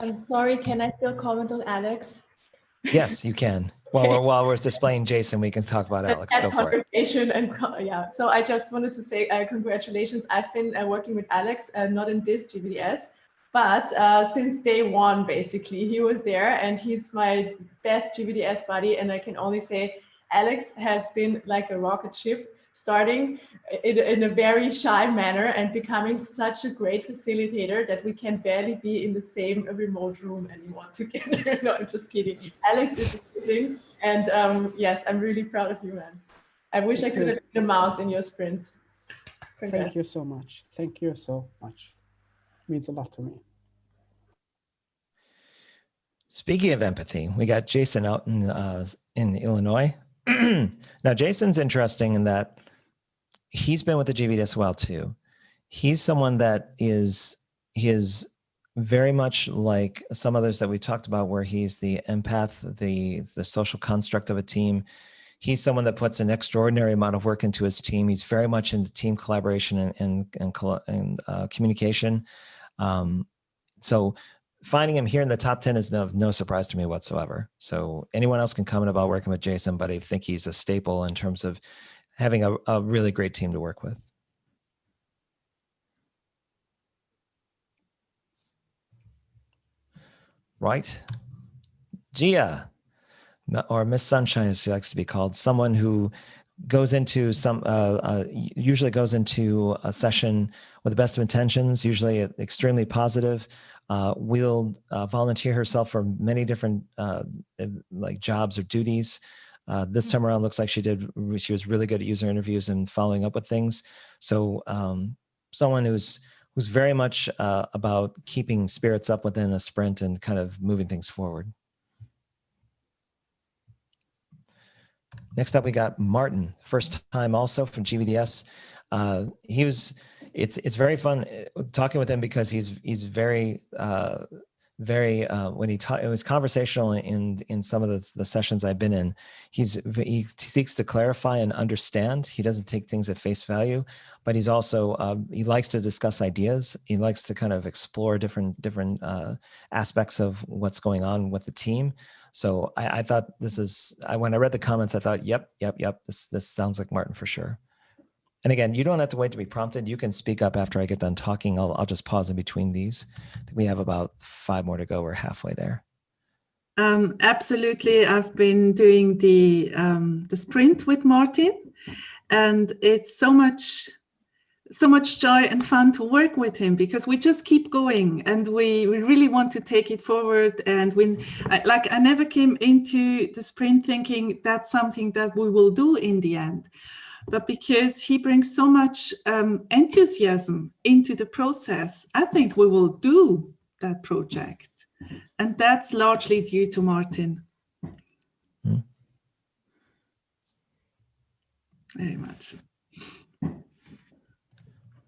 I'm sorry, can I still comment on Alex? Yes, you can. While we're displaying Jason, we can talk about Alex. Go for it. And yeah, so I just wanted to say congratulations. I've been working with Alex, not in this GVDS, but since day one, basically, he was there and he's my best GVDS buddy. And I can only say Alex has been like a rocket ship, starting in a very shy manner and becoming such a great facilitator that we can barely be in the same remote room anymore together. No, I'm just kidding. Alex is amazing. And yes, I'm really proud of you, man. I wish I could have been a mouse in your sprints. Congrats. Thank you so much. Thank you so much. It means a lot to me. Speaking of empathy, we got Jason out in Illinois. Now, Jason's interesting in that he's been with the GVDS a while too. He's someone that is very much like some others that we talked about, where he's the empath, the social construct of a team. He's someone that puts an extraordinary amount of work into his team. He's very much into team collaboration and communication. So finding him here in the top 10 is no surprise to me whatsoever. So anyone else can comment about working with Jason, but I think he's a staple in terms of having a really great team to work with. Right. Gia, or Miss Sunshine as she likes to be called, someone who goes into usually goes into a session with the best of intentions, usually extremely positive, will volunteer herself for many different like jobs or duties. This time around, looks like she was really good at user interviews and following up with things. So someone who's very much about keeping spirits up within a sprint and kind of moving things forward. Next up, we got Martin, first time also from GVDS. it's very fun talking with him because he's very when it was conversational in some of the sessions I've been in. He seeks to clarify and understand. He doesn't take things at face value, but he's also he likes to discuss ideas. He likes to kind of explore different aspects of what's going on with the team. So I thought when I read the comments, I thought, yep, this sounds like Martin for sure. And again, you don't have to wait to be prompted. You can speak up after I get done talking. I'll just pause in between these. I think we have about 5 more to go. We're halfway there. Absolutely. I've been doing the sprint with Martin, and it's so much joy and fun to work with him because we just keep going and we really want to take it forward. And I never came into the sprint thinking that's something that we will do in the end. But because he brings so much enthusiasm into the process, I think we will do that project. And that's largely due to Martin. Very much.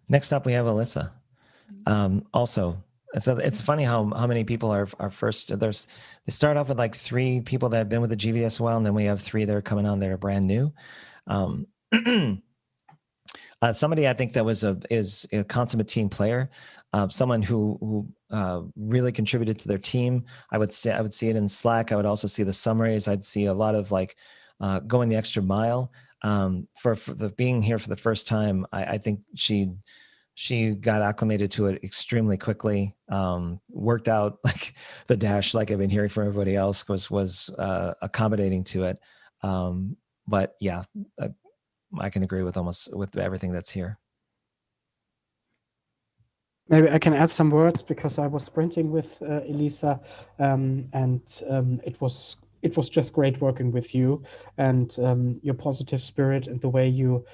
Next up, we have Alyssa. Also, so it's funny how many people are first. They start off with like 3 people that have been with the GVDS a while, and then we have 3 that are coming on that are brand new. Somebody I think that is a consummate team player, someone who really contributed to their team. I would see it in Slack. I would also see the summaries. I'd see a lot of like going the extra mile. For the being here for the first time, I think she got acclimated to it extremely quickly. Worked out like the dash, like I've been hearing from everybody else, was accommodating to it. But yeah, I can agree with everything that's here. Maybe I can add some words because I was sprinting with Elisa, and it was just great working with you, and your positive spirit and the way you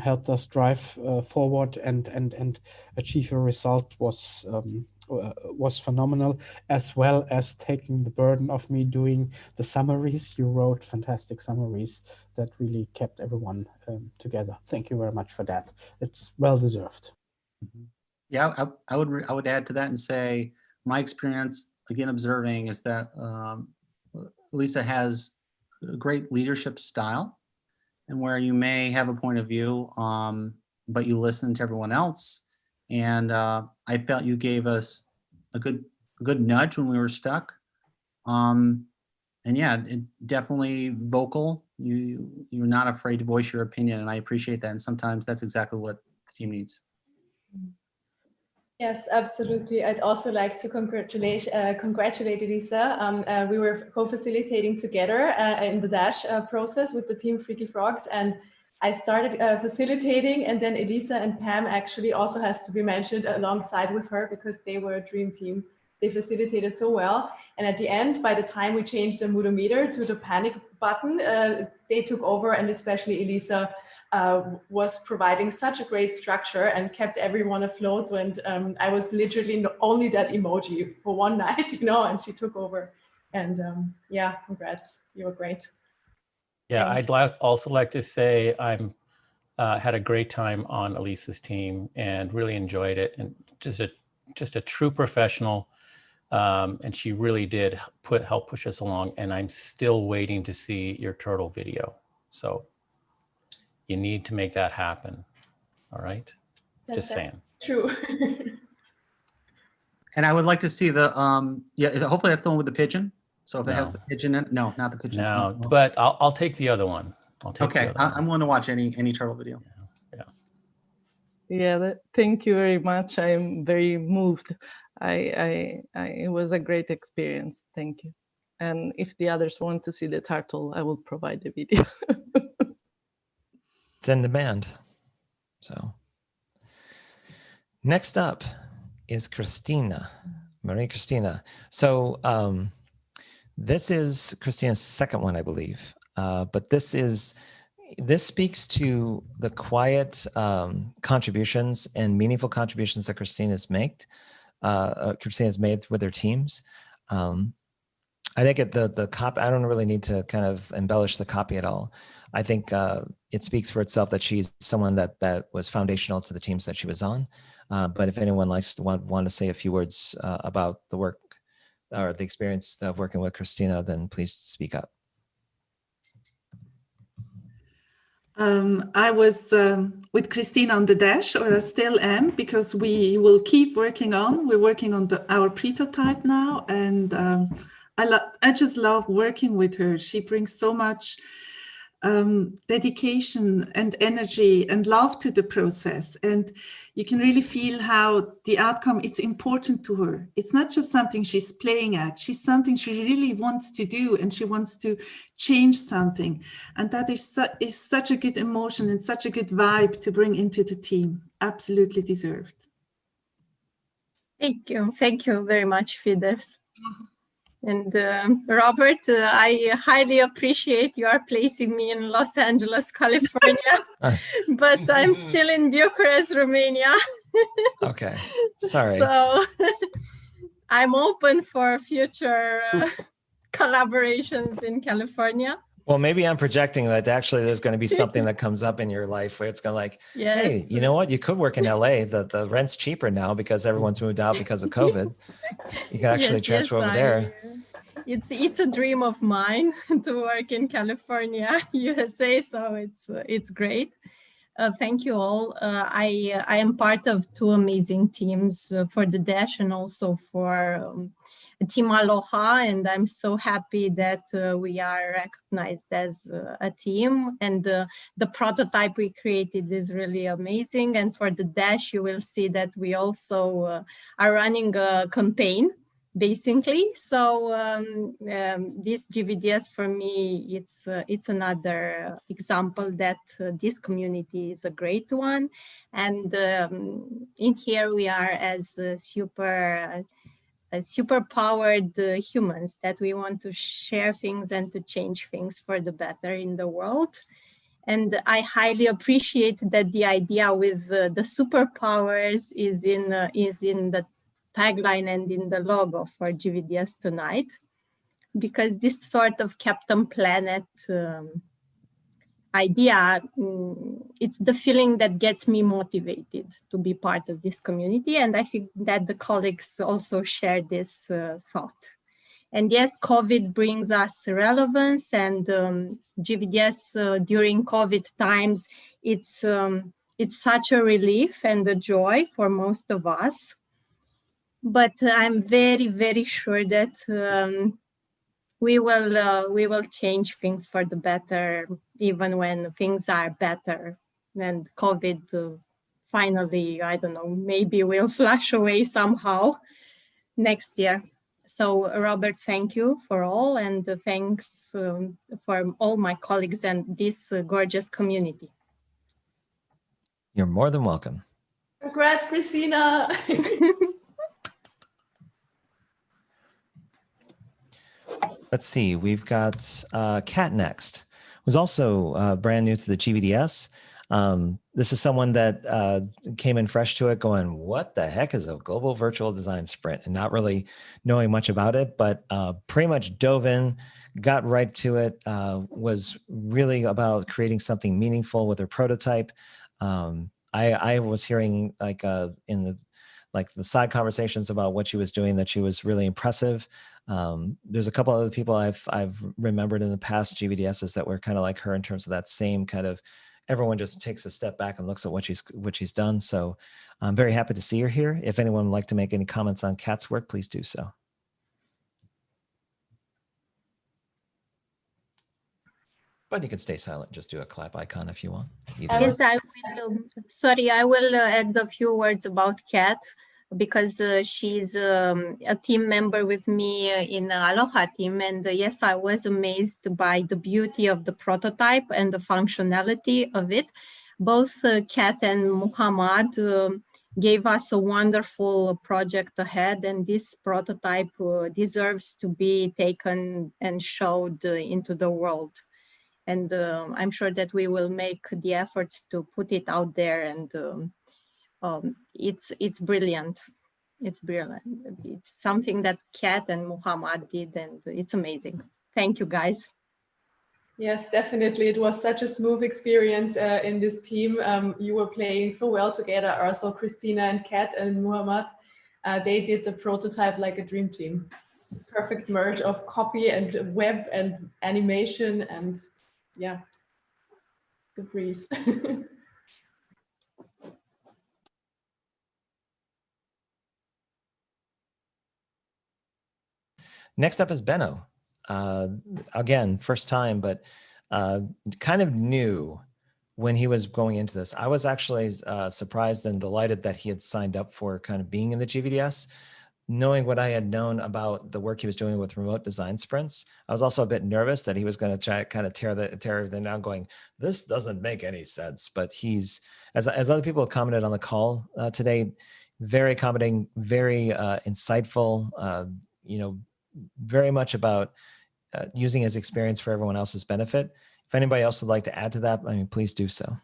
helped us drive forward and achieve a result was phenomenal, as well as taking the burden of me doing the summaries. You wrote fantastic summaries that really kept everyone together. Thank you very much for that. It's well deserved. Yeah, I would add to that and say my experience, again, observing is that Lisa has a great leadership style, and where you may have a point of view, but you listen to everyone else. And I felt you gave us a good nudge when we were stuck. And yeah, definitely vocal. You're not afraid to voice your opinion, and I appreciate that. And sometimes that's exactly what the team needs. Yes, absolutely. I'd also like to congratulate Elisa. We were co-facilitating together in the Dash process with the team Freaky Frogs, and I started facilitating, and then Elisa and Pam actually also has to be mentioned alongside with her because they were a dream team. They facilitated so well. And at the end, by the time we changed the moodometer to the panic button, they took over, and especially Elisa was providing such a great structure and kept everyone afloat. And I was literally only that emoji for one night, and she took over. And yeah, congrats. You were great. Yeah, I'd also like to say I'm had a great time on Elisa's team and really enjoyed it, and just a true professional. And she really did help push us along. And I'm still waiting to see your turtle video. So you need to make that happen. All right. Just saying. True. And I would like to see the hopefully that's the one with the pigeon. So if it has the pigeon in, no, not the pigeon. No, but I'll take the other one. I'm willing to watch any turtle video. Yeah, thank you very much. I'm very moved. It was a great experience. Thank you. And if the others want to see the turtle, I will provide the video. It's in demand. So next up is Christina, Maria Cristina. So this is Christina's second one, I believe. But this speaks to the quiet contributions and meaningful contributions that Christina has made with her teams. I think the copy, I don't really need to kind of embellish the copy at all. I think it speaks for itself that she's someone that was foundational to the teams that she was on. But if anyone likes to want to say a few words about the work or the experience of working with Christina, then please speak up. I was with Christina on the dash, or I still am, because we will keep working on. We're working on our prototype now, and I just love working with her. She brings so much dedication and energy and love to the process, and you can really feel how the outcome, it's important to her. It's not just something she's playing at, she's something she really wants to do, and she wants to change something, and that is such a good emotion and such a good vibe to bring into the team. Absolutely deserved. Thank you very much, Fides. And Robert, I highly appreciate you are placing me in Los Angeles, California, but I'm still in Bucharest, Romania. Okay, sorry. So I'm open for future collaborations in California. Well, maybe I'm projecting that actually there's going to be something that comes up in your life where it's going to like, yes. Hey, you know what? You could work in LA. The rent's cheaper now because everyone's moved out because of COVID. You can actually transfer over there. It's a dream of mine to work in California, USA. So it's great. Thank you all. I am part of two amazing teams for the Dash and also for Team Aloha, and I'm so happy that we are recognized as a team, and the prototype we created is really amazing. And for the Dash, you will see that we also are running a campaign, basically. So this GVDS for me, it's another example that this community is a great one. And in here we are as super powered humans that we want to share things and to change things for the better in the world. And I highly appreciate that the idea with the superpowers is in the tagline and in the logo for GVDS tonight, because this sort of Captain Planet idea, it's the feeling that gets me motivated to be part of this community. And I think that the colleagues also share this thought. And yes, COVID brings us relevance, and GVDS during COVID times, it's such a relief and a joy for most of us. But I'm very, very sure that we will change things for the better, even when things are better. And COVID finally, I don't know, maybe will flash away somehow next year. So Robert, thank you for all, and thanks for all my colleagues and this gorgeous community. You're more than welcome. Congrats, Christina. Let's see, we've got Kat next, who's also brand new to the GVDS. This is someone that came in fresh to it going, what the heck is a global virtual design sprint? And not really knowing much about it, but pretty much dove in, got right to it, was really about creating something meaningful with her prototype. I was hearing like in the side conversations about what she was doing, that she was really impressive. There's a couple other people I've remembered in the past GVDSs that were kind of like her in terms of that same kind of, everyone just takes a step back and looks at what she's done. So I'm very happy to see her here. If anyone would like to make any comments on Kat's work, please do so. But you can stay silent, just do a clap icon if you want. Yes, I will. Sorry, I will add a few words about Kat, because she's a team member with me in the Aloha team. And yes, I was amazed by the beauty of the prototype and the functionality of it. Both Kat and Muhammad gave us a wonderful project ahead, and this prototype deserves to be taken and showed into the world. And I'm sure that we will make the efforts to put it out there, and it's brilliant. It's brilliant. It's something that Kat and Muhammad did, and it's amazing. Thank you, guys. Yes, definitely. It was such a smooth experience in this team. You were playing so well together. Also, Christina and Kat and Muhammad, they did the prototype like a dream team. Perfect merge of copy and web and animation, and yeah, the breeze. Next up is Benno. Again, first time, but kind of new when he was going into this. I was actually surprised and delighted that he had signed up for kind of being in the GVDS. Knowing what I had known about the work he was doing with remote design sprints, I was also a bit nervous that he was going to try kind of tear everything down, going, this doesn't make any sense. But he's, as other people have commented on the call today, very accommodating, very insightful, very much about using his experience for everyone else's benefit. If anybody else would like to add to that, I mean, please do so.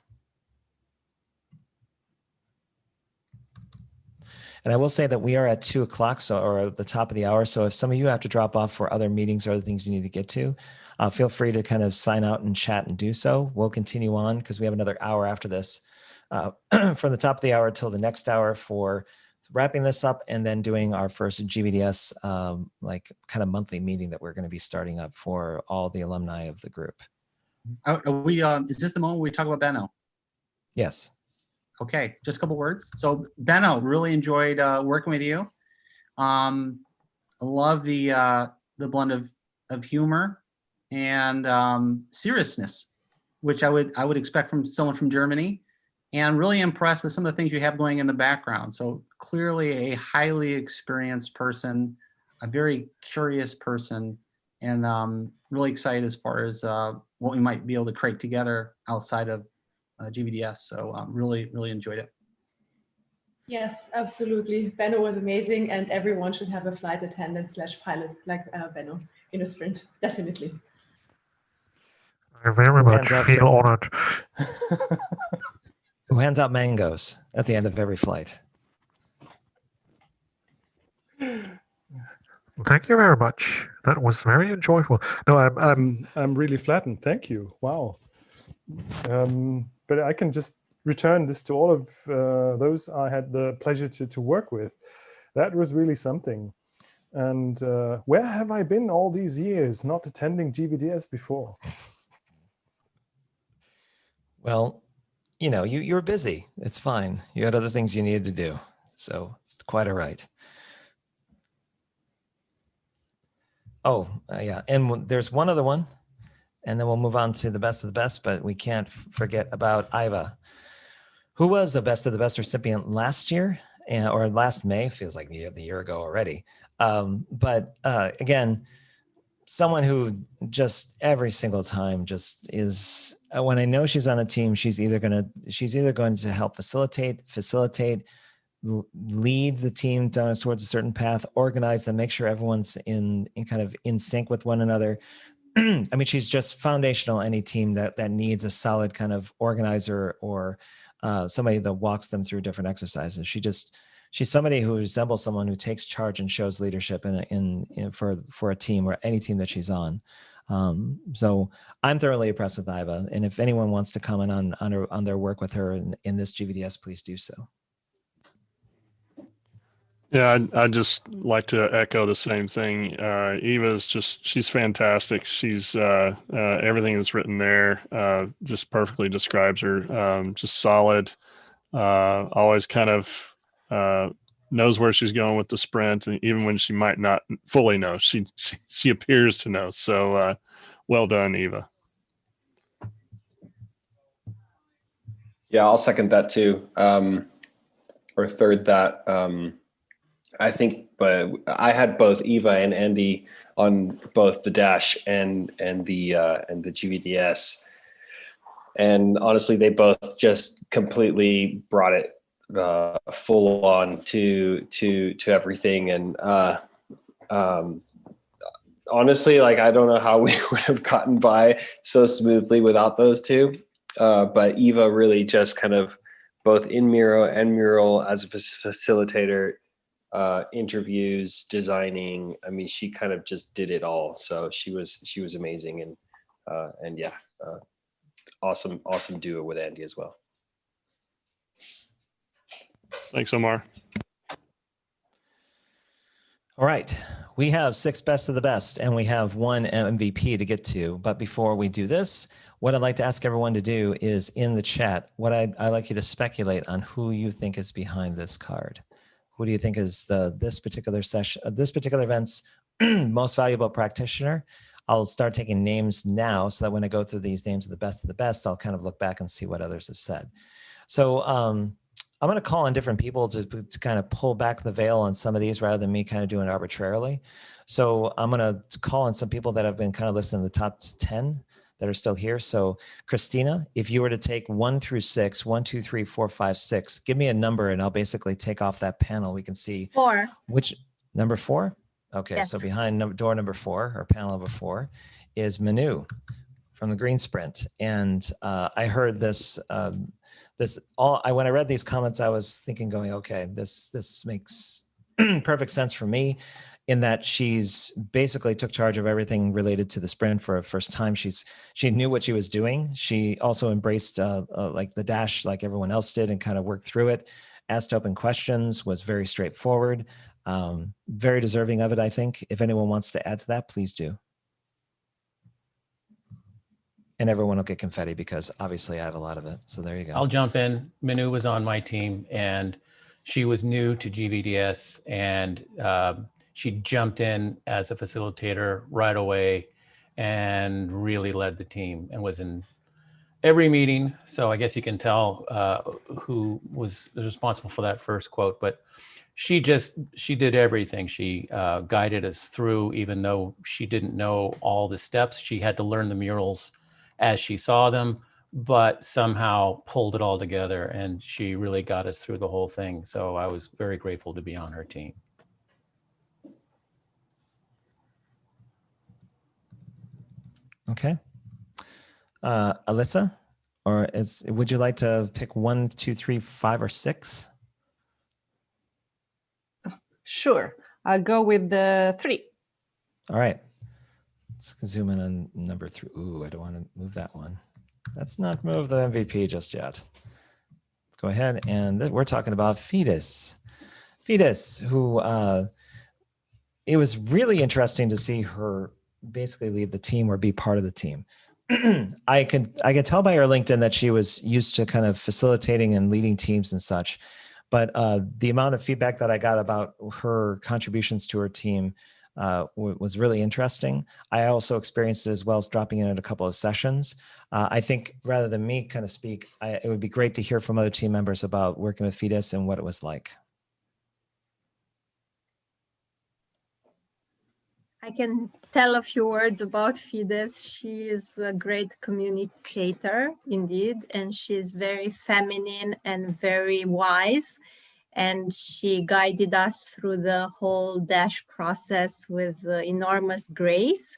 And I will say that we are at 2 o'clock, or at the top of the hour. So if some of you have to drop off for other meetings or other things you need to get to, feel free to kind of sign out and chat and do so. We'll continue on because we have another hour after this, from the top of the hour till the next hour for wrapping this up and then doing our first GVDS like kind of monthly meeting that we're going to be starting up for all the alumni of the group. Is this the moment we talk about Benno? Yes. Okay, just a couple words. So Benno, really enjoyed working with you. I love the blend of humor and seriousness, which I would expect from someone from Germany, and really impressed with some of the things you have going in the background. So clearly a highly experienced person, a very curious person, and really excited as far as what we might be able to create together outside of GVDS. So really enjoyed it. Yes, absolutely. Benno was amazing, and everyone should have a flight attendant / pilot like Benno in a sprint, definitely. I very much feel honored. Who hands out mangoes at the end of every flight? Thank you very much. That was very enjoyable. No, I'm really flattened. Thank you. Wow. But I can just return this to all of those I had the pleasure to work with. That was really something. And where have I been all these years not attending GVDS before? Well, you're busy. It's fine. You had other things you needed to do. So it's quite all right. Oh, yeah. And there's one other one. And then we'll move on to the best of the best, but we can't forget about Iva, who was the best of the best recipient last year, or last May, feels like the year ago already. But again, someone who just every single time just is, when I know she's on a team, she's either going to help facilitate, lead the team down towards a certain path, organize them, make sure everyone's in kind of in sync with one another. I mean, she's just foundational. Any team that needs a solid kind of organizer or somebody that walks them through different exercises. She's somebody who resembles someone who takes charge and shows leadership for a team or any team that she's on. So I'm thoroughly impressed with Iva. And if anyone wants to comment on their work with her in this GVDS, please do so. Yeah, I'd just like to echo the same thing. She's fantastic. She's everything that's written there just perfectly describes her. Just solid, always kind of knows where she's going with the sprint, and even when she might not fully know, she appears to know. So well done, Eva. Yeah, I'll second that too, or third that. I think, but I had both Eva and Andy on both the Dash and the GVDS, and honestly, they both just completely brought it full on to everything. And honestly, like, I don't know how we would have gotten by so smoothly without those two. But Eva really just kind of both in Miro and Mural as a facilitator interviews, designing. I mean, she kind of just did it all. So she was amazing, and yeah, awesome duo with Andy as well. Thanks, Omar. All right, we have 6 best of the best, and we have 1 MVP to get to. But before we do this, what I'd like to ask everyone to do is in the chat, what I'd like you to speculate on who you think is behind this card. Who do you think is this particular session, this particular event's most valuable practitioner? I'll start taking names now so that when I go through these names of the best, I'll kind of look back and see what others have said. So I'm going to call on different people to kind of pull back the veil on some of these rather than me kind of doing it arbitrarily. So I'm going to call on some people that have been kind of listening to the top 10 that are still here. So Christina, if you were to take 1 through 6, 1, 2, 3, 4, 5, 6, give me a number and I'll basically take off that panel. We can see 4. Which number 4? Okay, Yes. So behind door number 4 or panel number 4 is Manu from the Green Sprint. And I heard this, when I read these comments, I was thinking going, okay, this makes perfect sense for me in that she's basically took charge of everything related to the sprint for a first time. She knew what she was doing. She also embraced like the dash like everyone else did and kind of worked through it, asked open questions, was very straightforward, very deserving of it, I think. If anyone wants to add to that, please do. And everyone will get confetti because obviously I have a lot of it. So there you go. I'll jump in. Manu was on my team and she was new to GVDS and she jumped in as a facilitator right away and really led the team and was in every meeting. So I guess you can tell who was responsible for that first quote, but she did everything. She guided us through, even though she didn't know all the steps. She had to learn the murals as she saw them, but somehow pulled it all together and she really got us through the whole thing. So I was very grateful to be on her team. Okay. Alyssa, would you like to pick 1, 2, 3, 5, or 6? Sure, I'll go with the 3. All right. Let's zoom in on number 3. Ooh, I don't want to move that one. Let's not move the MVP just yet. Let's go ahead and we're talking about Fetus. Fetus, who it was really interesting to see her basically lead the team or be part of the team. I could tell by her LinkedIn that she was used to kind of facilitating and leading teams and such. But the amount of feedback that I got about her contributions to her team was really interesting. I also experienced it as well as dropping in at a couple of sessions. I think rather than me kind of speak, it would be great to hear from other team members about working with Fetus and what it was like. I can tell a few words about Fides. She is a great communicator indeed, and she's very feminine and very wise. And she guided us through the whole dash process with enormous grace.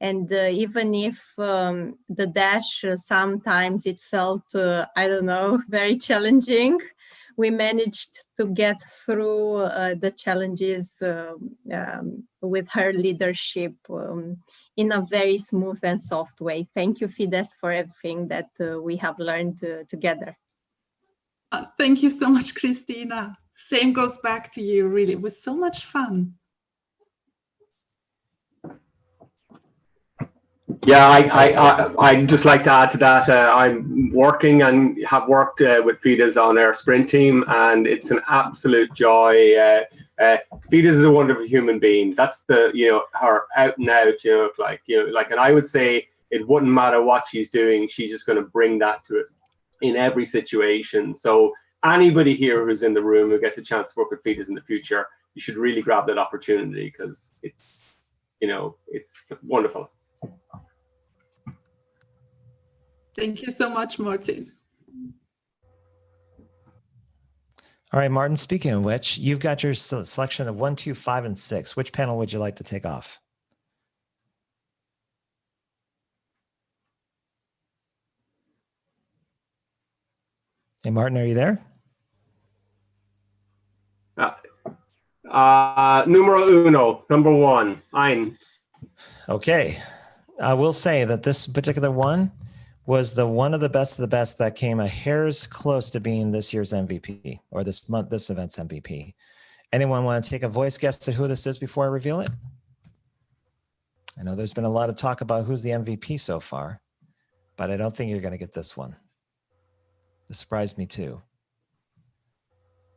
And even if the dash, sometimes it felt, I don't know, very challenging, we managed to get through the challenges with her leadership in a very smooth and soft way. Thank you, Fides, for everything that we have learned together. Thank you so much, Christina. Same goes back to you, really. It was so much fun. Yeah, I'd just like to add to that. I'm working and have worked with Fides on our sprint team, and it's an absolute joy. Fides is a wonderful human being. That's the, her out and out, and I would say it wouldn't matter what she's doing. She's just going to bring that to it in every situation. So anybody here who's in the room who gets a chance to work with Fides in the future, you should really grab that opportunity because it's, it's wonderful. Thank you so much, Martin. All right, Martin, speaking of which, you've got your selection of 1, 2, 5, and 6. Which panel would you like to take off? Hey, Martin, are you there? Numero uno, number one, ein. Okay. I will say that this particular one was the one of the best that came a hair's close to being this year's MVP, or this event's MVP. Anyone want to take a voice guess at who this is before I reveal it? I know there's been a lot of talk about who's the MVP so far, but I don't think you're going to get this one. This surprised me too.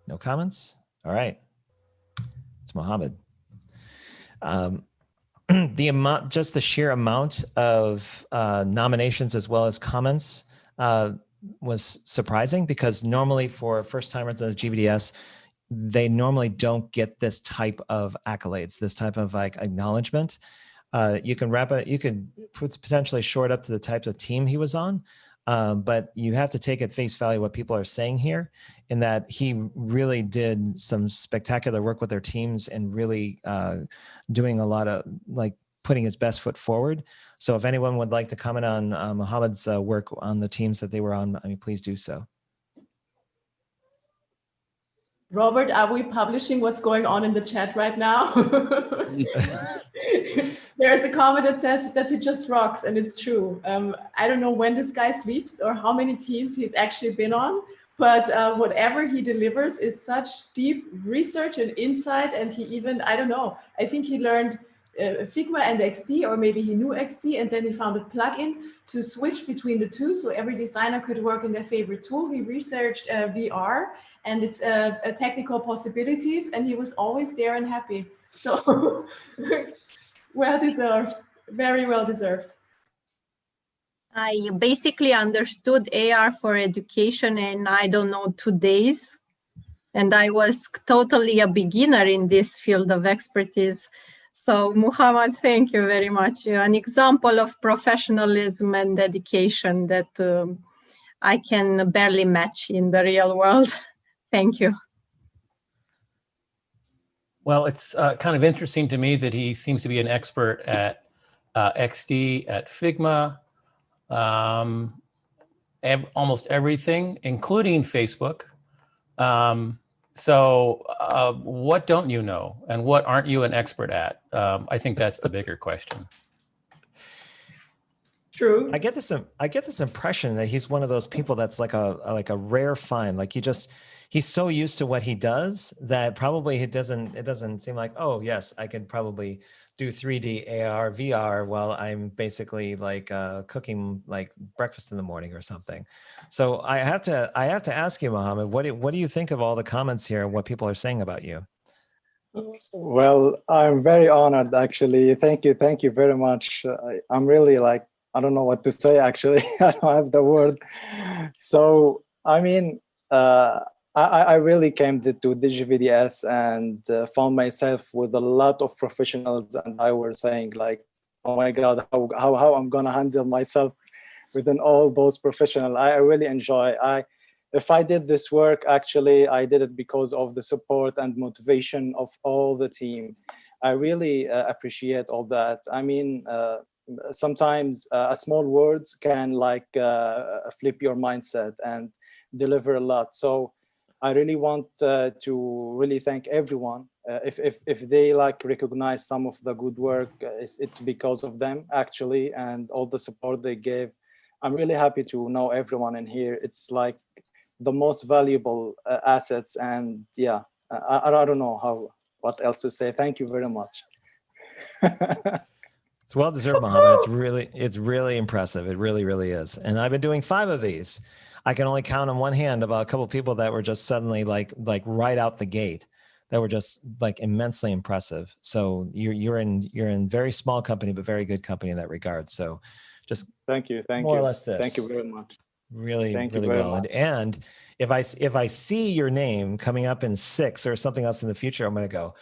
No comments? All right. It's Mohammed. The amount, just the sheer amount of nominations as well as comments was surprising, because normally for first timers as GVDS, they normally don't get this type of accolades, this type of like acknowledgement. You can wrap it, you could potentially short up to the type of team he was on, but you have to take at face value what people are saying here, in that he really did some spectacular work with their teams and really doing a lot of like putting his best foot forward. So if anyone would like to comment on Mohammed's work on the teams that they were on, I mean, please do so. Robert, are we publishing what's going on in the chat right now? There's a comment that says that he just rocks, and it's true. I don't know when this guy sleeps or how many teams he's actually been on, but whatever he delivers is such deep research and insight. And he even, I don't know, I think he learned Figma and XD, or maybe he knew XD, and then he found a plugin to switch between the two, so every designer could work in their favorite tool. He researched VR and its technical possibilities, and he was always there and happy. So well deserved, very well deserved. I basically understood AR for education in, I don't know, 2 days. And I was totally a beginner in this field of expertise. So Muhammad, thank you very much. You're an example of professionalism and dedication that I can barely match in the real world. Thank you. Well, it's kind of interesting to me that he seems to be an expert at XD, at Figma, almost everything, including Facebook. So what don't you know, and what aren't you an expert at? I think that's the bigger question. True. I get this impression that he's one of those people that's like a rare find. Like he's so used to what he does that probably it doesn't seem like, oh yes, I could probably do 3D AR VR while I'm basically like cooking like breakfast in the morning or something. So I have to ask you, Mohammed, what do you think of all the comments here and what people are saying about you? Well, I'm very honored, actually. Thank you very much. I'm really like, I don't know what to say, actually. I don't have the word. So, I mean, I really came to the GVDS and found myself with a lot of professionals, and I were saying like, oh my God, how I'm gonna handle myself within all those professionals. I really enjoy. If I did this work, actually, I did it because of the support and motivation of all the team. I really appreciate all that. I mean, sometimes small words can like flip your mindset and deliver a lot. So I really want to really thank everyone. If they like recognize some of the good work, it's because of them actually, and all the support they gave. I'm really happy to know everyone in here. It's like the most valuable assets, and yeah, I don't know what else to say. Thank you very much. It's well deserved, Mohammed. It's really impressive. It really is. And I've been doing 5 of these. I can only count on one hand about a couple of people that were just suddenly like right out the gate, that were just like immensely impressive. So you're in very small company, but very good company in that regard. So just thank you. More or less this. Thank you very much. Really well. And if I see your name coming up in 6 or something else in the future, I'm going to go,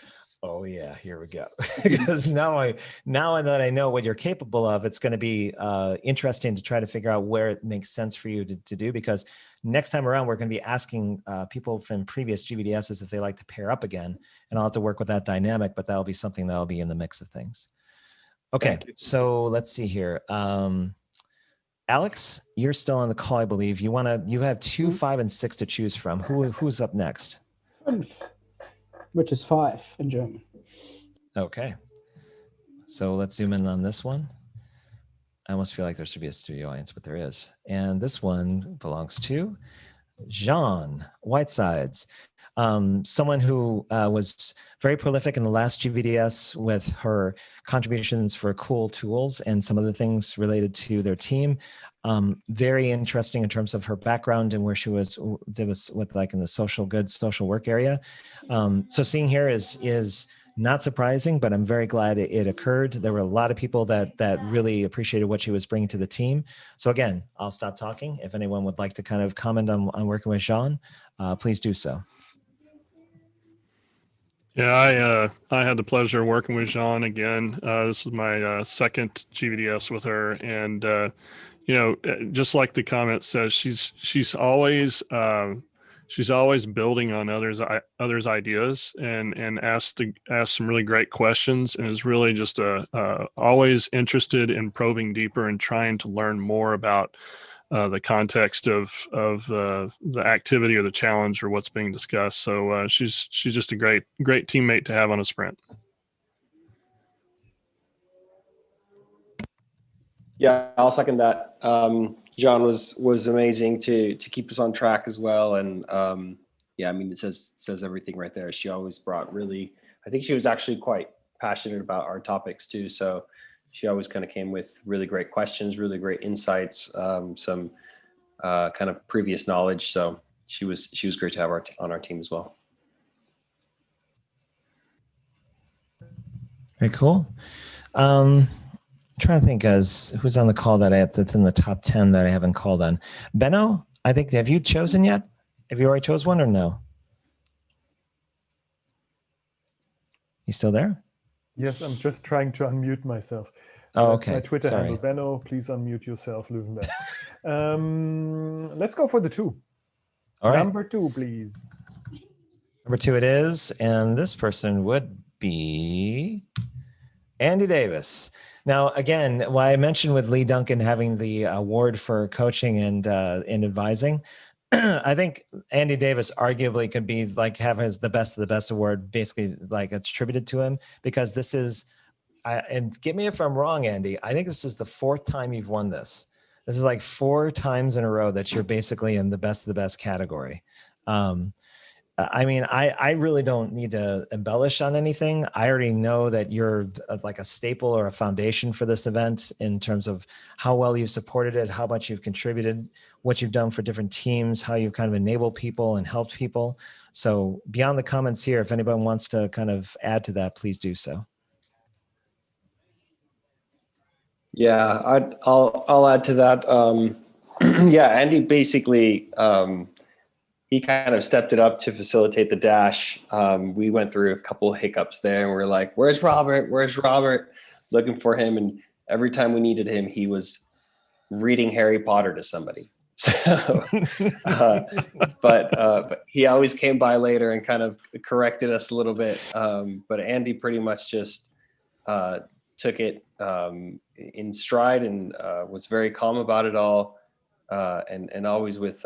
oh yeah, here we go. Because now that I know what you're capable of, it's going to be interesting to try to figure out where it makes sense for you to do. Because next time around, we're going to be asking people from previous GVDSs if they like to pair up again, and I'll have to work with that dynamic. But that'll be something that'll be in the mix of things. Okay, so let's see here. Alex, you're still on the call, I believe. You have 2, 5, and 6 to choose from. Who's up next? which is 5 in German. Okay. So let's zoom in on this one. I almost feel like there should be a studio audience, but there is. And this one belongs to Jean Whitesides, someone who was very prolific in the last GVDS with her contributions for cool tools and some other things related to their team. Very interesting in terms of her background and where she was with like in the social good social work area. So seeing here is not surprising, but I'm very glad it occurred. There were a lot of people that really appreciated what she was bringing to the team. So again, I'll stop talking. If anyone would like to kind of comment on working with Jean, please do so. Yeah, I had the pleasure of working with Jean again. This was my second GVDS with her, and just like the comment says, she's always building on others' ideas and asks some really great questions, and is really just always interested in probing deeper and trying to learn more about the context of the activity or the challenge or what's being discussed. So she's just a great teammate to have on a sprint. Yeah, I'll second that. John was amazing to keep us on track as well, and yeah, I mean, it says everything right there. She always brought I think she was actually quite passionate about our topics too. So she always kind of came with really great questions, really great insights, some kind of previous knowledge. So she was great to have on our team as well. Very cool. I'm trying to think as who's on the call that's in the top 10 that I haven't called on. Benno, I think, have you chosen yet? Have you already chose one or no? You still there? Yes, I'm just trying to unmute myself. Oh, okay. My Twitter Sorry. handle, Benno, please unmute yourself, Löwenberg. Let's go for the 2. All right. Number 2, please. Number 2 it is, and this person would be Andy Davis. Now, again, what I mentioned with Lee Duncan having the award for coaching and advising, I think Andy Davis arguably could be like have the best of the best award, basically like attributed to him, because this is, and get me if I'm wrong, Andy, I think this is the 4th time you've won this. This is like 4 times in a row that you're basically in the best of the best category. I mean, I really don't need to embellish on anything. I already know that you're like a staple or a foundation for this event in terms of how well you've supported it, how much you've contributed, what you've done for different teams, how you've kind of enabled people and helped people. So beyond the comments here, if anybody wants to kind of add to that, please do so. Yeah, I'll add to that. Yeah, Andy basically, he kind of stepped it up to facilitate the dash. We went through a couple of hiccups there, and we're like, "Where's Robert? Where's Robert?" Looking for him, and every time we needed him, he was reading Harry Potter to somebody. So, but he always came by later and kind of corrected us a little bit. But Andy pretty much just took it in stride and was very calm about it all, and always with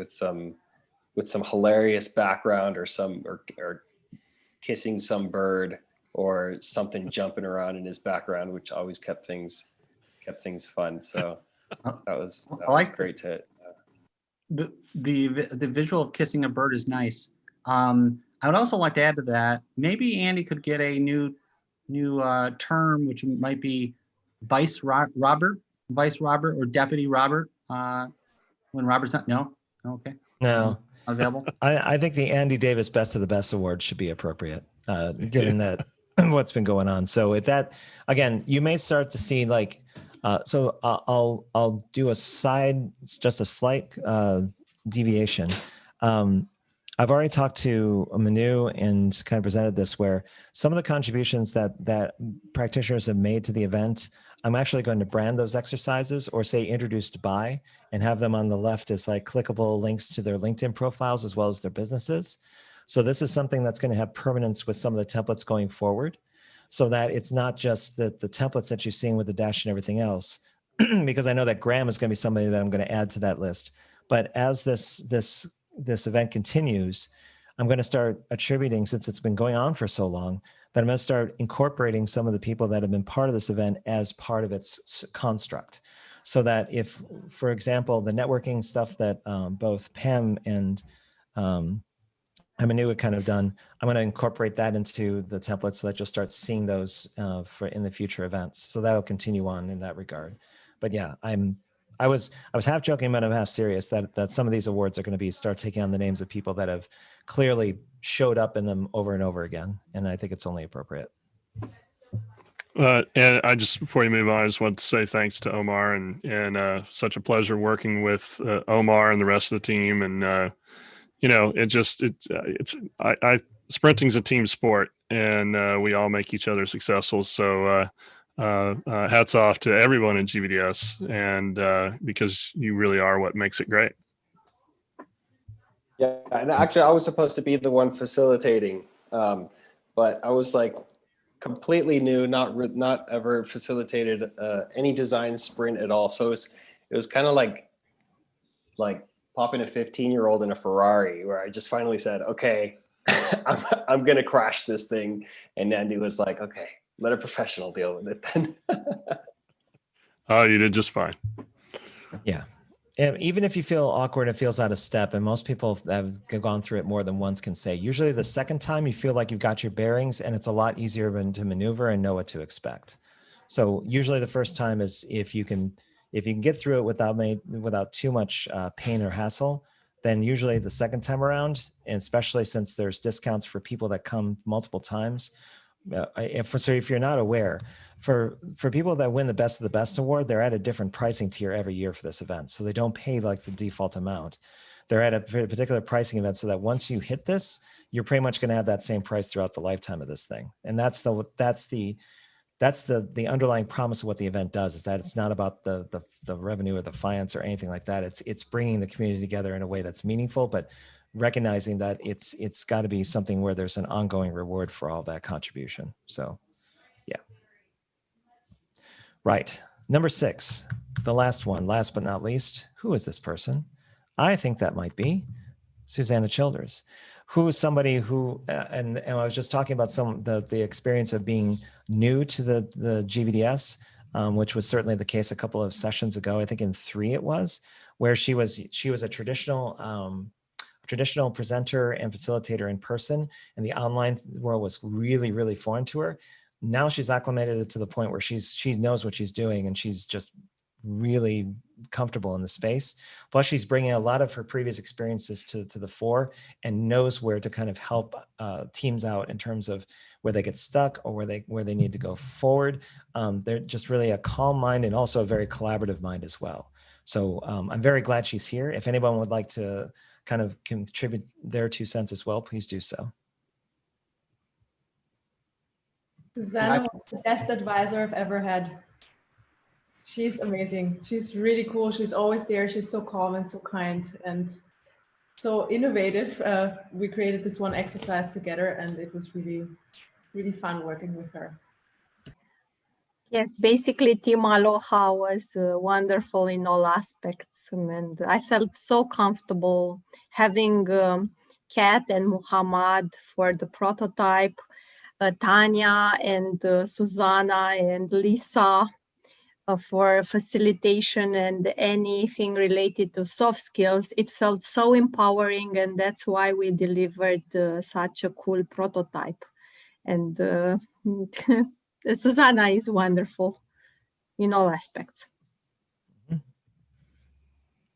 some hilarious background or kissing some bird or something jumping around in his background, which always kept things fun. So that was great to. The visual of kissing a bird is nice. I would also like to add to that, maybe Andy could get a new term, which might be Vice Robert or Deputy Robert. When Robert's not, no, okay, no, available. I think the Andy Davis Best of the Best award should be appropriate, given that what's been going on. So with that, again, you may start to see like, so I'll do a slight deviation. I've already talked to Manu and kind of presented this, where some of the contributions that practitioners have made to the event, I'm actually going to brand those exercises or say introduced by, and have them on the left as like clickable links to their LinkedIn profiles as well as their businesses. So this is something that's going to have permanence with some of the templates going forward, so that it's not just the templates that you're seeing with the dash and everything else, because I know that Graham is going to be somebody that I'm going to add to that list. But as this event continues, I'm going to start attributing, since it's been going on for so long, that I'm going to start incorporating some of the people that have been part of this event as part of its construct. So that if, for example, the networking stuff that both Pam and Emanu had kind of done, I'm going to incorporate that into the template so that you'll start seeing those for in the future events. So that'll continue on in that regard. But yeah, I was half joking, but I'm half serious that some of these awards are going to start taking on the names of people that have clearly showed up in them over and over again. And I think it's only appropriate. And I just, before you move on, I just want to say thanks to Omar and such a pleasure working with Omar and the rest of the team. And, you know, sprinting's a team sport, and we all make each other successful. So hats off to everyone in GVDS, and because you really are what makes it great. Yeah, and actually I was supposed to be the one facilitating, but I was like completely new, not ever facilitated any design sprint at all. So it was kind of like popping a 15-year-old in a Ferrari, where I just finally said, okay, I'm going to crash this thing. And Andy was like, okay, let a professional deal with it then. Oh, you did just fine. Yeah. Even if you feel awkward, it feels out of step. And most people that have gone through it more than once can say, usually the second time you feel like you've got your bearings, and it's a lot easier to maneuver and know what to expect. So usually the first time is if you can get through it without too much pain or hassle, then usually the second time around, and especially since there's discounts for people that come multiple times. If you're not aware, for people that win the Best of the Best award, they're at a different pricing tier every year for this event. So they don't pay like the default amount. They're at a particular pricing event, so that once you hit this, you're pretty much going to have that same price throughout the lifetime of this thing. And that's the underlying promise of what the event does, is that it's not about the revenue or the finance or anything like that. It's bringing the community together in a way that's meaningful, but recognizing that it's got to be something where there's an ongoing reward for all that contribution. So yeah. Right. Number 6, the last one, last but not least. Who is this person? I think that might be Susanna Childers, who is somebody who, and I was just talking about the experience of being new to the GVDS, which was certainly the case a couple of sessions ago. I think in 3 it was, where she was a traditional presenter and facilitator in person, and the online world was really, really foreign to her. Now she's acclimated to the point where she knows what she's doing, and she's just really comfortable in the space. Plus she's bringing a lot of her previous experiences to the fore, and knows where to kind of help teams out in terms of where they get stuck or where they need to go forward. They're just really a calm mind, and also a very collaborative mind as well. So I'm very glad she's here. If anyone would like to kind of contribute their 2 cents as well, please do so. Susanna was the best advisor I've ever had. She's amazing. She's really cool. She's always there. She's so calm and so kind and so innovative. We created this one exercise together, and it was really, really fun working with her. Yes, basically Team Aloha was wonderful in all aspects, and I felt so comfortable having Kat and Muhammad for the prototype, Tanya and Susanna and Lisa for facilitation and anything related to soft skills. It felt so empowering, and that's why we delivered such a cool prototype. And Susanna is wonderful in all aspects.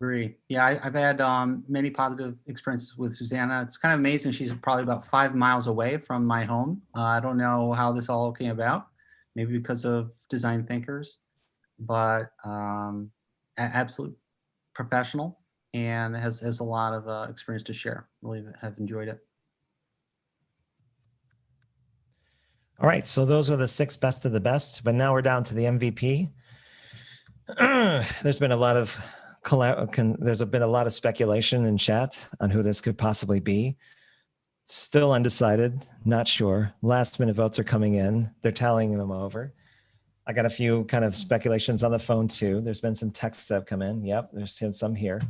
Agree. Yeah, I've had many positive experiences with Susanna. It's kind of amazing. She's probably about 5 miles away from my home. I don't know how this all came about, maybe because of design thinkers, but absolute professional, and has a lot of experience to share. Really have enjoyed it. All right, so those are the 6 best of the best, but now we're down to the MVP. There's been a lot of speculation in chat on who this could possibly be. Still undecided, not sure. Last minute votes are coming in. They're tallying them over. I got a few kind of speculations on the phone too. There's been some texts that have come in. Yep, there's some here.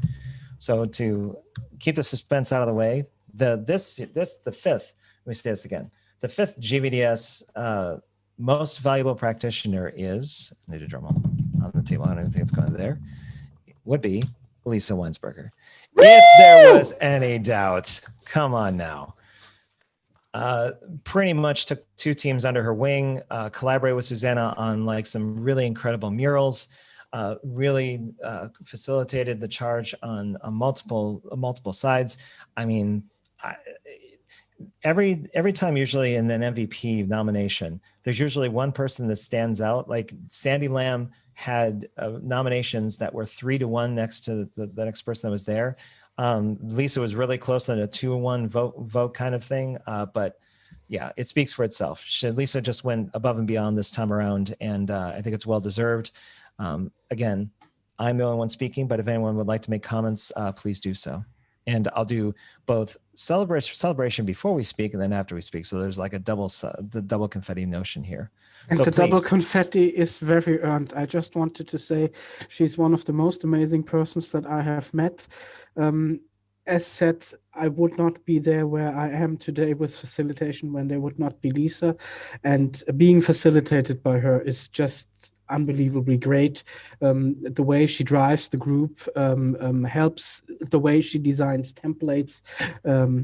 So to keep the suspense out of the way, the fifth, let me say this again. The fifth GVDS most valuable practitioner is, I need a drum roll on the table. I don't even think it's going there. Would be Lisa Weinsberger. If there was any doubt, come on now. Pretty much took 2 teams under her wing, collaborated with Susanna on like some really incredible murals, really facilitated the charge on multiple sides. I mean, every time usually in an MVP nomination, there's usually one person that stands out. Like Sandy Lamb had nominations that were 3-1 next to the next person that was there. Lisa was really close on a 2-1 vote kind of thing. But yeah, it speaks for itself. Lisa just went above and beyond this time around, and I think it's well deserved. Again, I'm the only one speaking, but if anyone would like to make comments, please do so. And I'll do both celebration before we speak and then after we speak. So there's like the double confetti notion here. And so the double confetti is very earned. I just wanted to say she's one of the most amazing persons that I have met. As said, I would not be there where I am today with facilitation when there would not be Lisa. And being facilitated by her is just unbelievably great. The way she drives the group helps, the way she designs templates.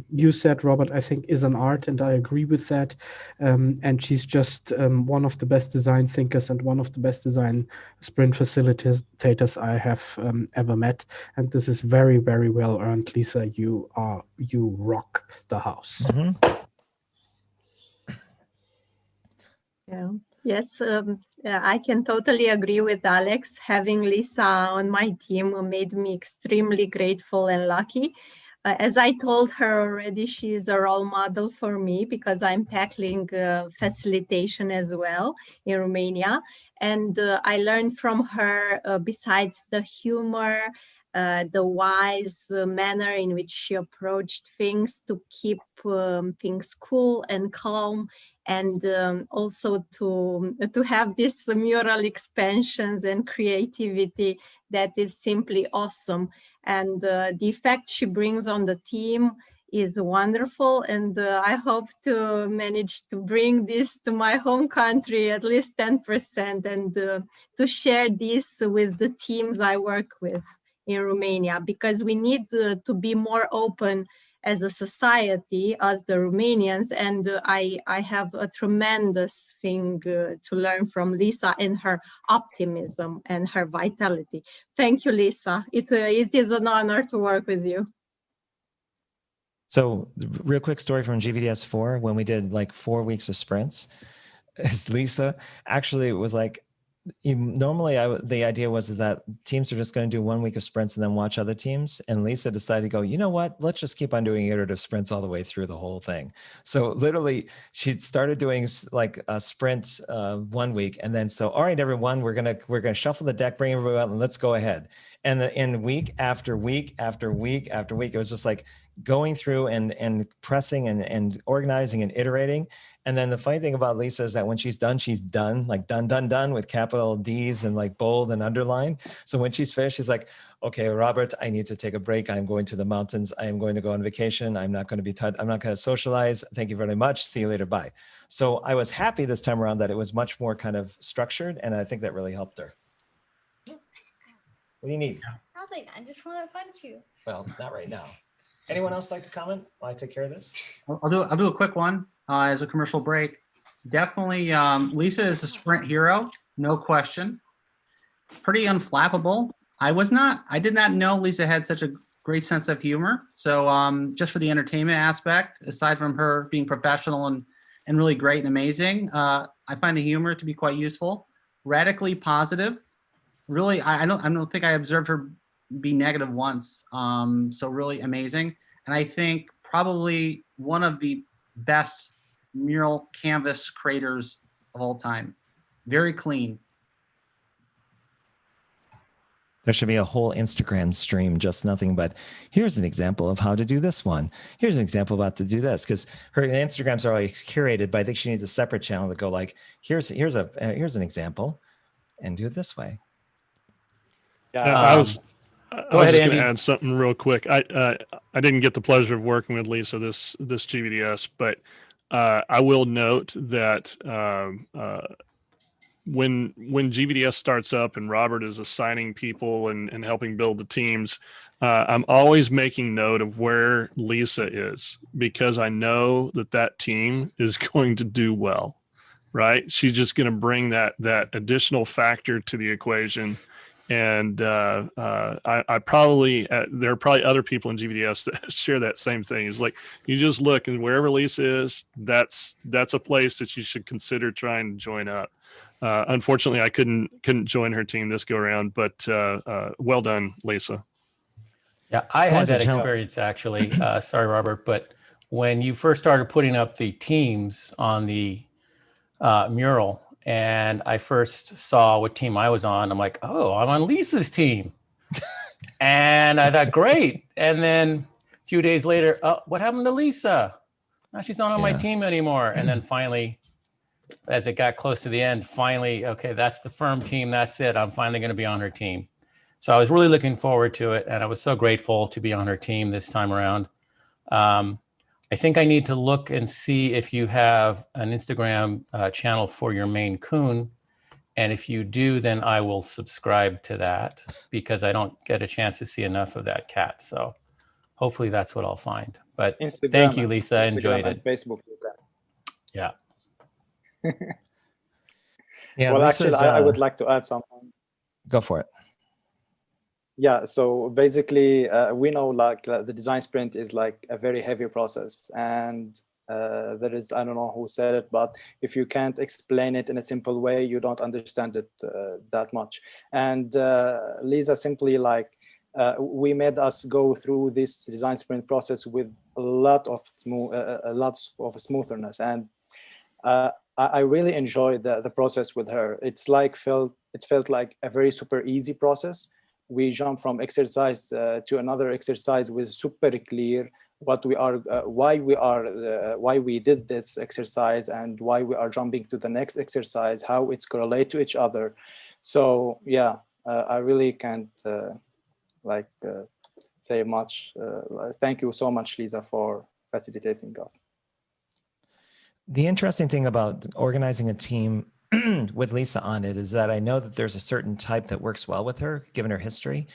You said, Robert, I think is an art, and I agree with that. And she's just one of the best design thinkers and one of the best design sprint facilitators I have ever met. And this is very, very well earned. Lisa, you rock the house. Mm-hmm. Yeah. Yes, I can totally agree with Alex. Having Lisa on my team made me extremely grateful and lucky. As I told her already, she is a role model for me because I'm tackling facilitation as well in Romania. And I learned from her, besides the humor, the wise manner in which she approached things, to keep things cool and calm, and also to have these mural expansions and creativity that is simply awesome. And the effect she brings on the team is wonderful. And I hope to manage to bring this to my home country, at least 10%, and to share this with the teams I work with in Romania, because we need to be more open as a society, as the Romanians, and I have a tremendous thing to learn from Lisa and her optimism and her vitality. Thank you, Lisa. It is an honor to work with you. So real quick story from GVDS 4, when we did like 4 weeks of sprints, Lisa actually was like, normally the idea was that teams are just going to do 1 week of sprints and then watch other teams. And Lisa decided to go, you know what, let's just keep on doing iterative sprints all the way through the whole thing. So literally she started doing like a sprint 1 week. And then, so, all right, everyone, we're going to shuffle the deck, bring everyone out, and let's go ahead. And in week after week after week after week, it was just like going through and pressing and organizing and iterating. And then the funny thing about Lisa is that when she's done, like done with capital D's and like bold and underline. So when she's finished, she's like, okay, Robert, I need to take a break. I'm going to the mountains. I am going to go on vacation. I'm not going to socialize. Thank you very much. See you later. Bye. So I was happy this time around that it was much more kind of structured. And I think that really helped her. What do you need? Nothing. I just want to punch you. Well, not right now. Anyone else like to comment while I take care of this? I'll do a quick one as a commercial break. Definitely, Lisa is a sprint hero, no question. Pretty unflappable. I did not know Lisa had such a great sense of humor. So just for the entertainment aspect, aside from her being professional and really great and amazing, I find the humor to be quite useful. Radically positive. Really, I don't think I observed her be negative once. So really amazing. And I think probably one of the best mural canvas creators of all time. Very clean. There should be a whole Instagram stream, just nothing but here's an example of how to do this one. Here's an example of how to do this, because her Instagrams are always curated, but I think she needs a separate channel to go like, here's an example and do it this way. Yeah, I was just Andy. going to add something real quick. I didn't get the pleasure of working with Lisa this GVDS, but I will note that when GVDS starts up and Robert is assigning people and helping build the teams, I'm always making note of where Lisa is, because I know that team is going to do well, right? She's just going to bring that additional factor to the equation. And I probably, there are probably other people in GVDS that share that same thing. It's like, you just look, and wherever Lisa is, that's a place that you should consider trying to join up. Unfortunately, I couldn't join her team this go around, but well done, Lisa. Yeah, I had that experience actually. Sorry, Robert, but when you first started putting up the teams on the mural, and I first saw what team I was on, I'm like, oh, I'm on Lisa's team. And I thought, great. And then a few days later, oh, what happened to Lisa? Now she's not on my team anymore. And then finally, as it got close to the end, finally, okay, that's the firm team. That's it. I'm finally going to be on her team. So I was really looking forward to it. And I was so grateful to be on her team this time around. I think I need to look and see if you have an Instagram channel for your Maine Coon. And if you do, then I will subscribe to that, because I don't get a chance to see enough of that cat. So hopefully that's what I'll find. But Instagram, thank you, Lisa. I Instagram enjoyed and it. Facebook. You Yeah. Yeah. Well, Lisa's, actually, I would like to add something. Go for it. Yeah, so basically, we know like the design sprint is like a very heavy process, and there is, I don't know who said it, but if you can't explain it in a simple way, you don't understand it that much. And Lisa simply like, we made us go through this design sprint process with lots of smoothness, and I really enjoyed the process with her. It's like it felt like a very super easy process. We jump from exercise to another exercise with super clear what we are, why we did this exercise, and why we are jumping to the next exercise, how it's correlate to each other. So yeah, I really can't say much. Thank you so much, Lisa, for facilitating us. The interesting thing about organizing a team with Lisa on it is that I know that there's a certain type that works well with her, given her history.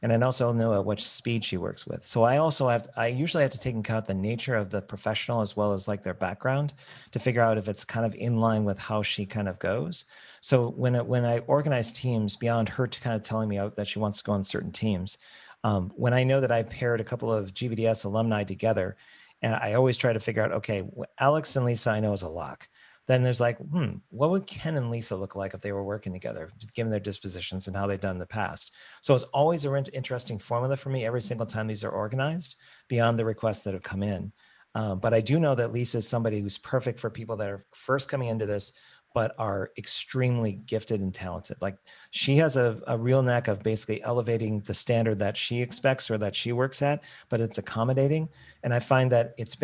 And I also know at which speed she works with. So I usually have to take into account the nature of the professional as well as like their background to figure out if it's kind of in line with how she kind of goes. So when I organize teams, beyond her to kind of telling me out that she wants to go on certain teams, when I know that I paired a couple of GVDS alumni together, and I always try to figure out, okay, Alex and Lisa I know is a lock. Then there's like, what would Ken and Lisa look like if they were working together, given their dispositions and how they've done in the past? So it's always an interesting formula for me every single time these are organized, beyond the requests that have come in. But I do know that Lisa is somebody who's perfect for people that are first coming into this, but are extremely gifted and talented. Like she has a real knack of basically elevating the standard that she expects or that she works at, but it's accommodating. And I find that it's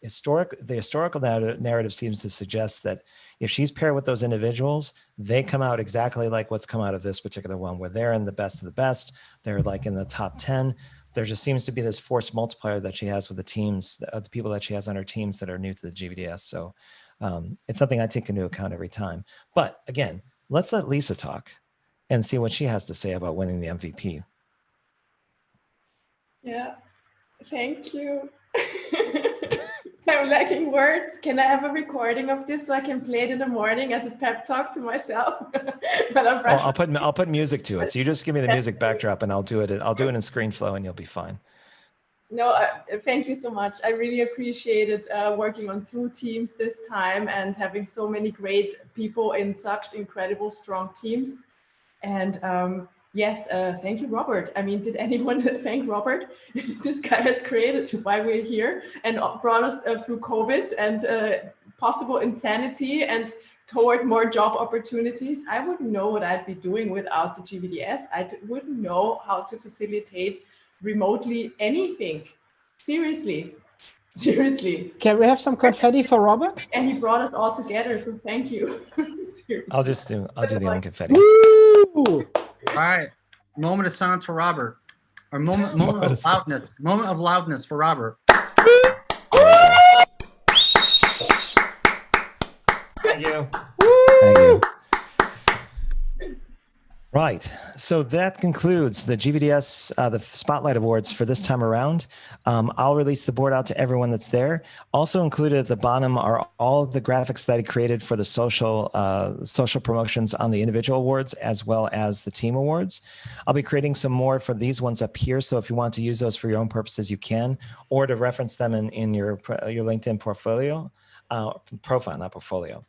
historic. The historical narrative seems to suggest that if she's paired with those individuals, they come out exactly like what's come out of this particular one, where they're in the best of the best. They're like in the top 10. There just seems to be this force multiplier that she has with the teams, the people that she has on her teams that are new to the GVDS. So it's something I take into account every time. But again, let's let Lisa talk and see what she has to say about winning the MVP. Yeah, thank you. I'm lacking words. Can I have a recording of this so I can play it in the morning as a pep talk to myself? But I'll put music to it. So you just give me the music backdrop and I'll do it in ScreenFlow and you'll be fine. No, thank you so much. I really appreciated working on 2 teams this time and having so many great people in such incredible, strong teams. And yes, thank you, Robert. I mean, did anyone thank Robert? This guy has created why we're here and brought us through COVID and possible insanity and toward more job opportunities. I wouldn't know what I'd be doing without the GVDS. I wouldn't know how to facilitate remotely anything. Seriously. Can we have some confetti for Robert? And he brought us all together, so thank you. I'll do the own confetti. Woo! All right, moment of silence for Robert. Or moment of loudness. Moment of loudness for Robert. Thank you. Thank you. Right. So that concludes the GVDS, the Spotlight Awards for this time around. I'll release the board out to everyone that's there. Also included at the bottom are all of the graphics that I created for the social promotions on the individual awards as well as the team awards. I'll be creating some more for these ones up here. So if you want to use those for your own purposes, you can, or to reference them in your LinkedIn portfolio, profile, not portfolio.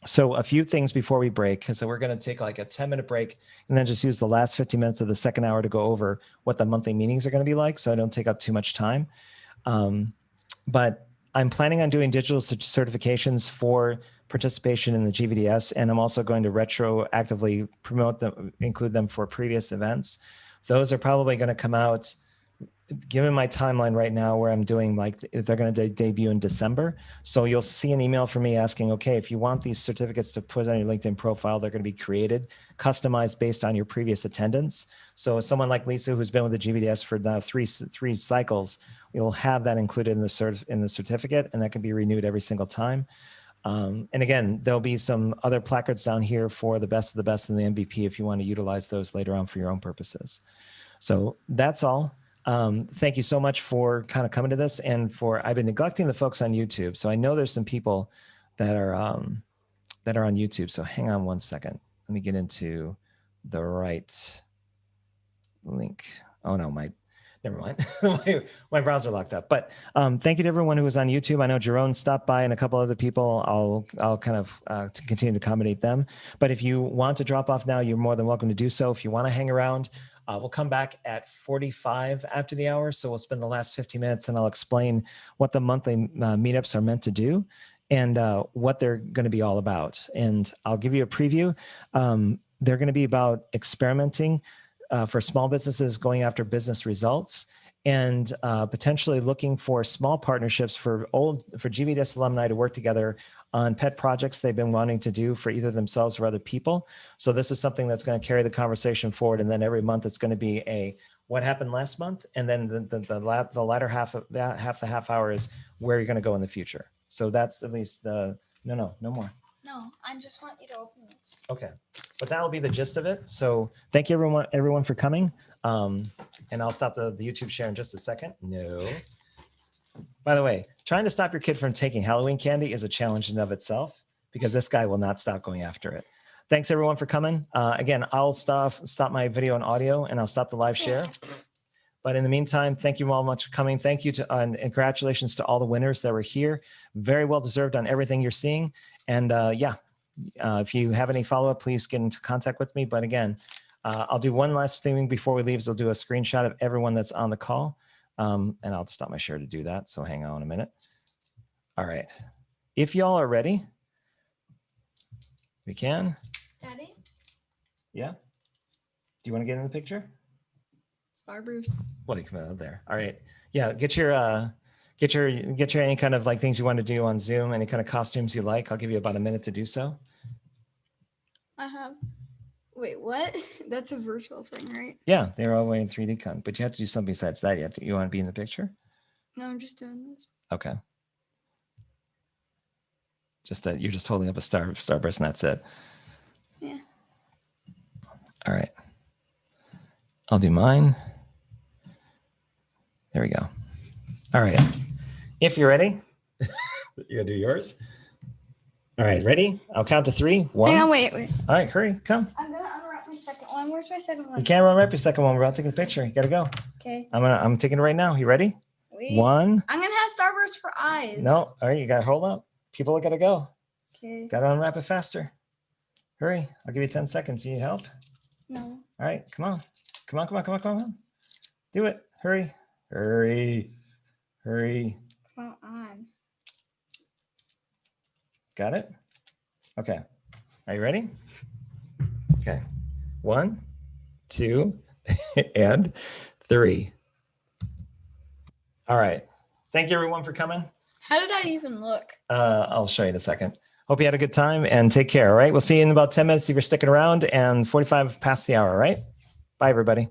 So a few things before we break, so we're going to take like a 10-minute break and then just use the last 15 minutes of the second hour to go over what the monthly meetings are going to be like, so I don't take up too much time. But I'm planning on doing digital certifications for participation in the GVDS, and I'm also going to retroactively promote them, include them for previous events. Those are probably going to come out, given my timeline right now where I'm doing like, they're going to debut in December. So you'll see an email from me asking, okay, if you want these certificates to put on your LinkedIn profile, they're going to be created, customized based on your previous attendance. So someone like Lisa, who's been with the GVDS for now three cycles, you'll have that included in the certificate, and that can be renewed every single time. And again, there'll be some other placards down here for the best of the best in the MVP if you want to utilize those later on for your own purposes. So that's all. Thank you so much for kind of coming to this, and I've been neglecting the folks on YouTube. So I know there's some people that are on YouTube. So hang on one second. Let me get into the right link. Oh no, never mind. my browser locked up. But thank you to everyone who was on YouTube. I know Jerome stopped by and a couple other people. I'll kind of continue to accommodate them. But if you want to drop off now, you're more than welcome to do so. If you want to hang around, we'll come back at 45 after the hour. So we'll spend the last 15 minutes and I'll explain what the monthly meetups are meant to do and what they're going to be all about. And I'll give you a preview. They're going to be about experimenting for small businesses going after business results and potentially looking for small partnerships for GVDS alumni to work together on pet projects they've been wanting to do for either themselves or other people. So this is something that's going to carry the conversation forward. And then every month it's going to be a what happened last month. And then the latter half of that, the half hour is where you're going to go in the future. So that's at least no more. No, I just want you to open this. Okay, but that'll be the gist of it. So thank you everyone for coming. And I'll stop the YouTube share in just a second. No. By the way, trying to stop your kid from taking Halloween candy is a challenge in and of itself because this guy will not stop going after it. Thanks everyone for coming. Again, I'll stop my video and audio and I'll stop the live share. But in the meantime, thank you all much for coming. Thank you to and congratulations to all the winners that were here. Very well deserved on everything you're seeing. And if you have any follow-up, please get into contact with me. But again, I'll do one last thing before we leave. So I'll do a screenshot of everyone that's on the call. And I'll stop my share to do that. So hang on a minute. All right. If y'all are ready, we can. Daddy? Yeah? Do you want to get in the picture? Starburst. Well, you come out there. All right. Yeah, get your any kind of like things you want to do on Zoom, any kind of costumes you like. I'll give you about a minute to do so. I have. Wait, what? That's a virtual thing, right? Yeah, they're all the way in 3D con, but you have to do something besides that. You want to be in the picture? No, I'm just doing this. Okay. Just that you're just holding up a starburst and that's it. Yeah. All right. I'll do mine. There we go. All right. If you're ready, you gotta do yours. All right, ready? I'll count to 3. 1. Hang on, wait. All right, hurry, come. I'm gonna unwrap my second one. Where's my second one? You can't unwrap your second one. We're about to take a picture. You gotta go. Okay. I'm taking it right now. You ready? Wait. 1. I'm gonna have Starburst for eyes. No. All right, you gotta hold up. People gotta go. Okay. Gotta unwrap it faster. Hurry. I'll give you 10 seconds. You need help? No. All right, come on. Come on. Do it. Hurry. Come on. Got it? Okay. Are you ready? Okay. 1, 2, and 3. All right. Thank you everyone for coming. How did I even look? I'll show you in a second. Hope you had a good time and take care. All right. We'll see you in about 10 minutes if you're sticking around and 45 past the hour. All right. Bye, everybody.